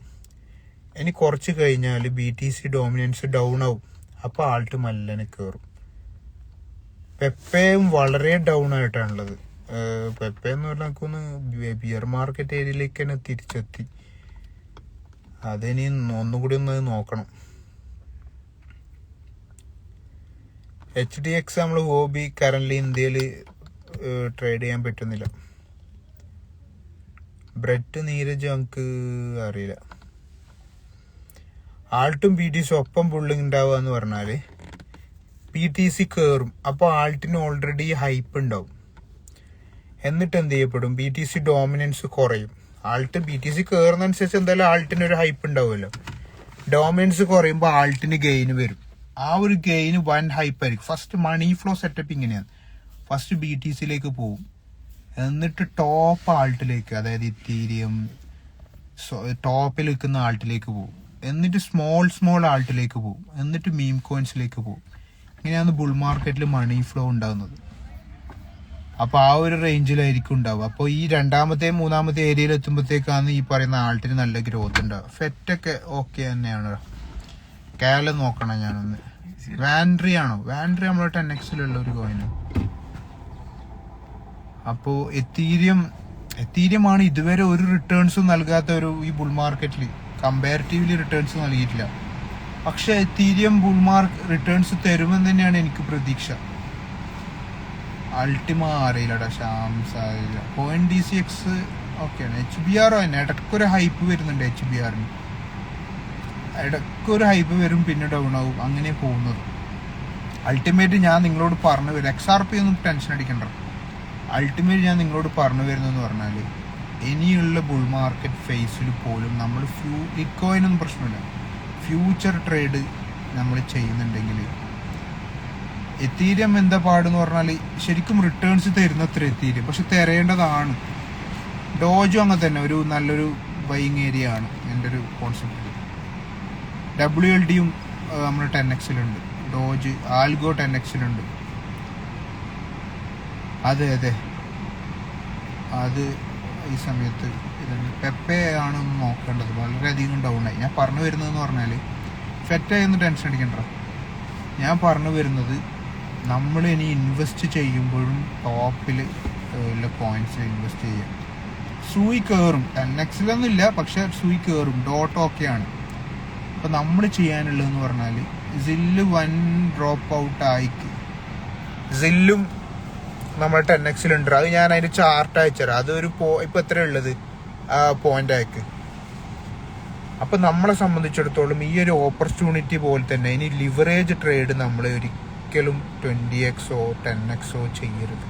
ഇനി കുറച്ച് കഴിഞ്ഞാൽ BTC ഡോമിനൻസ് ഡൗൺ ആവും. അപ്പോൾ ആൾട്ട് മല്ലനെ കയറും. പെപ്പയും വളരെ ഡൗൺ ആയിട്ടാണുള്ളത്. പെപ്പ എന്ന് പറഞ്ഞാൽ നമുക്കൊന്ന് ബിയർ മാർക്കറ്റ് ഏരിയയിലേക്ക് തന്നെ തിരിച്ചെത്തി. അതിനി ഒന്നുകൂടി ഒന്ന് നോക്കണം. HDX നമ്മൾ ഹോബി കറന്റ് ഇന്ത്യയിൽ ട്രേഡ് ചെയ്യാൻ പറ്റുന്നില്ല. ബ്രെറ്റ് നീരജ് നമുക്ക് അറിയില്ല. ആൾട്ടും BTC ഒപ്പം പുള്ളിങ് ഉണ്ടാവുക എന്ന് പറഞ്ഞാൽ BTC കയറും. അപ്പോൾ ആൾട്ടിന് ഓൾറെഡി ഹൈപ്പ് ഉണ്ടാവും. എന്നിട്ട് എന്ത് ചെയ്യപ്പെടും? BTC ഡോമിനൻസ് കുറയും. ആൾട്ട് BTC കയറുന്നതനുസരിച്ച് എന്തായാലും ആൾട്ടിന് ഒരു ഹൈപ്പ് ഉണ്ടാവുമല്ലോ. ഡോമിനൻസ് കുറയുമ്പോൾ ആൾട്ടിന് ഗെയിന് വരും. ആ ഒരു ഗെയിന് വൻ ഹൈപ്പ് ആയിരിക്കും. ഫസ്റ്റ് മണി ഫ്ലോ സെറ്റപ്പ് ഇങ്ങനെയാണ്. ഫസ്റ്റ് BTCയിലേക്ക് പോവും, എന്നിട്ട് ടോപ്പ് ആൾട്ടിലേക്ക്, അതായത് ഇത്തീരിയം ടോപ്പിൽ നിൽക്കുന്ന ആൾട്ടിലേക്ക് പോകും, എന്നിട്ട് സ്മോൾ ആൾട്ടിലേക്ക് പോകും, എന്നിട്ട് മീം കോയിൻസിലേക്ക് പോകും. ഇങ്ങനെയാണ് ബുൾ മാർക്കറ്റിൽ മണി ഫ്ലോ ഉണ്ടാകുന്നത്. അപ്പോൾ ആ ഒരു റേഞ്ചിലായിരിക്കും ഉണ്ടാവുക. അപ്പോൾ ഈ രണ്ടാമത്തെ മൂന്നാമത്തെ ഏരിയയിൽ എത്തുമ്പോഴത്തേക്കാണ് ഈ പറയുന്ന ആൾട്ടിന് നല്ല ഗ്രോത്ത് ഉണ്ടാവുക. ഫെറ്റൊക്കെ ഓക്കെ തന്നെയാണ്. കാലം നോക്കണം ഞാനൊന്ന്. വാൻഡ്രി ആണോ? വാൻഡ്രി നമ്മളെ 10Xലുള്ള ഒരു കോയിന്. അപ്പോൾ എത്തീരിയമാണ് ഇതുവരെ ഒരു റിട്ടേൺസും നൽകാത്ത ഒരു ഈ ബുൾ മാർക്കറ്റിൽ കമ്പാരിറ്റീവ്ലി റിട്ടേൺസ് നൽകിയിട്ടില്ല. പക്ഷെ എത്തീരിയം ബുൾ മാർക്ക് റിട്ടേൺസ് തരുമെന്ന് തന്നെയാണ് എനിക്ക് പ്രതീക്ഷ. അൾട്ടിമ അറിയില്ലടാ, ഷാംസ് അറിയില്ല. ONDCX ഓക്കെയാണ്. HBR തന്നെ ഇടയ്ക്കൊരു ഹൈപ്പ് വരുന്നുണ്ട്. HBRന് ഇടയ്ക്കൊരു ഹൈപ്പ് വരും, പിന്നെ ഡൗൺ ആവും, അങ്ങനെ പോകുന്നത്. അൾട്ടിമേറ്റ് ഞാൻ നിങ്ങളോട് പറഞ്ഞു വരും, XRP ഒന്നും ടെൻഷൻ അടിക്കണ്ട. അൾട്ടിമേറ്റ് ഞാൻ നിങ്ങളോട് പറഞ്ഞു വരുന്നതെന്ന് പറഞ്ഞാൽ, ഇനിയുള്ള ബുൾ മാർക്കറ്റ് ഫേസിൽ പോലും നമ്മൾ ബിറ്റ്കോയിനൊന്നും പ്രശ്നമില്ല, ഫ്യൂച്ചർ ട്രേഡ് നമ്മൾ ചെയ്യുന്നുണ്ടെങ്കിൽ എത്തീരിയം എന്താ പാടെന്ന് പറഞ്ഞാൽ ശരിക്കും റിട്ടേൺസ് തരുന്നത്ര എത്തീരിയം, പക്ഷെ തരേണ്ടതാണ്. ഡോജും അങ്ങനെ തന്നെ ഒരു നല്ലൊരു ബൈങ് ഏരിയ ആണ് എൻ്റെ ഒരു കോൺസെപ്റ്റ്. WLDയും നമ്മൾ 10x ഡോജ്, ആൽഗോ 10x അതെ അത് ഈ സമയത്ത് ഇതുണ്ട്. പെപ്പെ ആണ് ഒന്ന് നോക്കേണ്ടത്, വളരെയധികം ഡൗൺ ആയി. ഞാൻ പറഞ്ഞു വരുന്നതെന്ന് പറഞ്ഞാൽ ഫെറ്റായൊന്നും ടെൻഷൻ അടിക്കണ്ട. ഞാൻ പറഞ്ഞു വരുന്നത്, നമ്മൾ ഇനി ഇൻവെസ്റ്റ് ചെയ്യുമ്പോഴും ടോപ്പിൽ ഉള്ള കോയിൻസിൽ ഇൻവെസ്റ്റ് ചെയ്യാം. സൂയി കയറും, 10x ഇല്ല, പക്ഷെ സൂയി കയറും. ഡോട്ട് ഓക്കെയാണ്. അപ്പം നമ്മൾ ചെയ്യാനുള്ളതെന്ന് പറഞ്ഞാൽ സില്ല് 1 ഡ്രോപ്പ് ഔട്ട് ആയിക്ക്, സില്ലും നമ്മൾ 10x ഉണ്ട്. അത് ഞാൻ അതിൻ്റെ ചാർട്ട് അയച്ചുതരാം. അതൊരു ഇപ്പം എത്ര ഉള്ളത് പോയിന്റ് ആയിക്ക്. അപ്പം നമ്മളെ സംബന്ധിച്ചിടത്തോളം ഈ ഒരു ഓപ്പർച്യൂണിറ്റി പോലെ തന്നെ ഇനി ലിവറേജ് ട്രേഡ് നമ്മൾ ഒരിക്കലും 20x 10x ചെയ്യരുത്.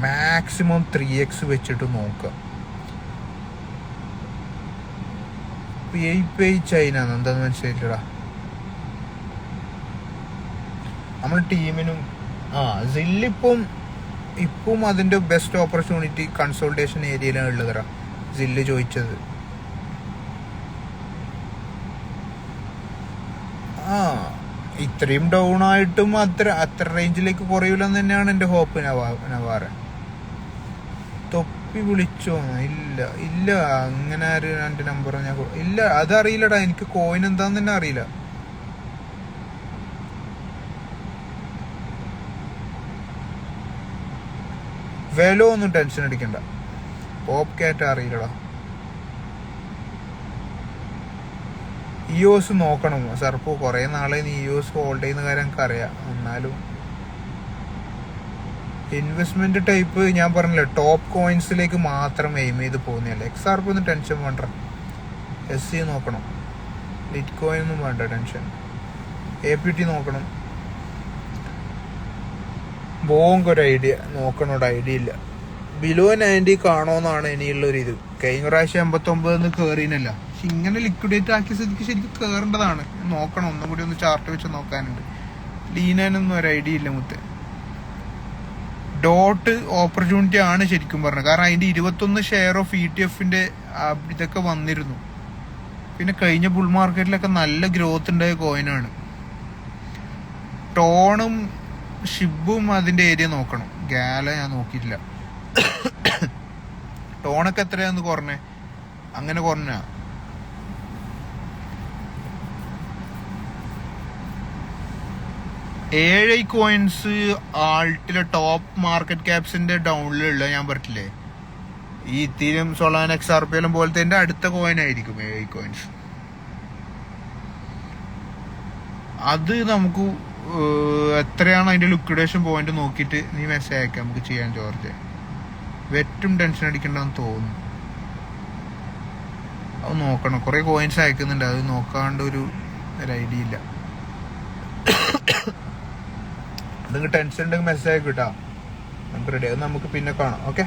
മാക്സിമം 3x വെച്ചിട്ട് നോക്കുക. ചൈന എന്താന്ന് മനസ്സിലായില്ലടാ. നമ്മൾ ടീമിനും ഇപ്പം അതിന്റെ ബെസ്റ്റ് ഓപ്പർച്യൂണിറ്റി കൺസോൾട്ടേഷൻ ഏരിയയിലാണ് ഉള്ളതടാ. സില്ല് ചോദിച്ചത് ഇത്രയും ഡൗൺ ആയിട്ടും അത്ര റേഞ്ചിലേക്ക് കുറയൂലെന്ന് തന്നെയാണ് എൻ്റെ ഹോപ്പ്. നവാറെ തൊപ്പി വിളിച്ചോ? ഇല്ല അങ്ങനെ ആര് എൻ്റെ നമ്പർ ഞാൻ ഇല്ല, അതറിയില്ലടാ. എനിക്ക് കോയിൻ എന്താന്ന് തന്നെ അറിയില്ല. വെലോ ഒന്നും ടെൻഷൻ അടിക്കണ്ട. പോപ്പ് കാറ്റ് അറിയില്ലടാ. ഇയോസ് നോക്കണം സർപ്പോ. കുറേ നാളെ നീ ഇയോസ് ഹോൾഡ് ചെയ്യുന്ന കാര്യം എനിക്ക് അറിയാം. എന്നാലും ഇൻവെസ്റ്റ്മെന്റ് ടൈപ്പ് ഞാൻ പറഞ്ഞില്ല, ടോപ്പ് കോയിൻസിലേക്ക് മാത്രം എയിം ചെയ്ത് പോകുന്നതല്ല. XRP ഒന്നും ടെൻഷൻ വേണ്ട. SC നോക്കണം. ലിറ്റ് കോയിൻ ഒന്നും വേണ്ട ടെൻഷൻ. APT നോക്കണം. ബോങ്കൊരു ഐഡിയ നോക്കണോട് ഐഡിയ ഇല്ല. ബിലോ 90 കാണോന്നാണ് ഇനിയുള്ളൊരു ഇത്. കഴിഞ്ഞ പ്രാവശ്യം 89 കയറിനല്ല. പക്ഷെ ഇങ്ങനെ ലിക്വിഡേറ്റ് ആക്കിയ സ്ഥിതിക്ക് ശരിക്കും കയറേണ്ടതാണ്. നോക്കണം, ഒന്നും കൂടി ഒന്ന് ചാർട്ട് വെച്ച് നോക്കാനുണ്ട്. ലീനാനൊന്നും ഒരു ഐഡിയ ഇല്ല മുത്തേ. ഡോട്ട് ഓപ്പർച്യൂണിറ്റി ആണ് ശരിക്കും പറഞ്ഞത്. കാരണം അതിന്റെ 21 ഷെയർ ഓഫ് ETF-ന്റെ ഇതൊക്കെ വന്നിരുന്നു. പിന്നെ കഴിഞ്ഞ ബുൾ മാർക്കറ്റിലൊക്കെ നല്ല ഗ്രോത്ത് ഉണ്ടായ കോയിനാണ്. ടോണും ഷിബും അതിന്റെ ഏരിയ നോക്കണം. ഗാല ഞാൻ നോക്കിയിട്ടില്ല. ടോണൊക്കെ എത്രയാന്ന് കുറഞ്ഞേ? അങ്ങനെ കുറഞ്ഞ 7 കോയിൻസ് ആൾട്ടിലെ ടോപ്പ് മാർക്കറ്റ് ക്യാപ്സിന്റെ ഡൗണിലുള്ള ഞാൻ പറഞ്ഞില്ലേ, ഈ ഇത്തീരിയം, സൊളാന, XRP പോലത്തെ അടുത്ത കോയിൻ ആയിരിക്കും 7 കോയിൻസ്. അത് നമുക്ക് എത്രയാണ് അതിന്റെ ലിക്വിഡേഷൻ പോയിന്റ് നോക്കിയിട്ട് നീ മെസ്സേജ് അയക്കാം, നമുക്ക് ചെയ്യാൻ. ജോർജ് വെറ്റും ടെൻഷൻ അടിക്കണ്ടെന്ന് തോന്നുന്നു. അത് നോക്കണം. കുറെ കോയിൻസ് അയക്കുന്നുണ്ട്, അത് നോക്കാണ്ട് ഒരു ഐഡിയ ഇല്ല. നിങ്ങൾക്ക് ടെൻഷൻ ഉണ്ടെങ്കിൽ മെസ്സേജ് അയക്കും കേട്ടോ. നമുക്ക് റെഡി. അത് നമുക്ക് പിന്നെ കാണാം. ഓക്കെ.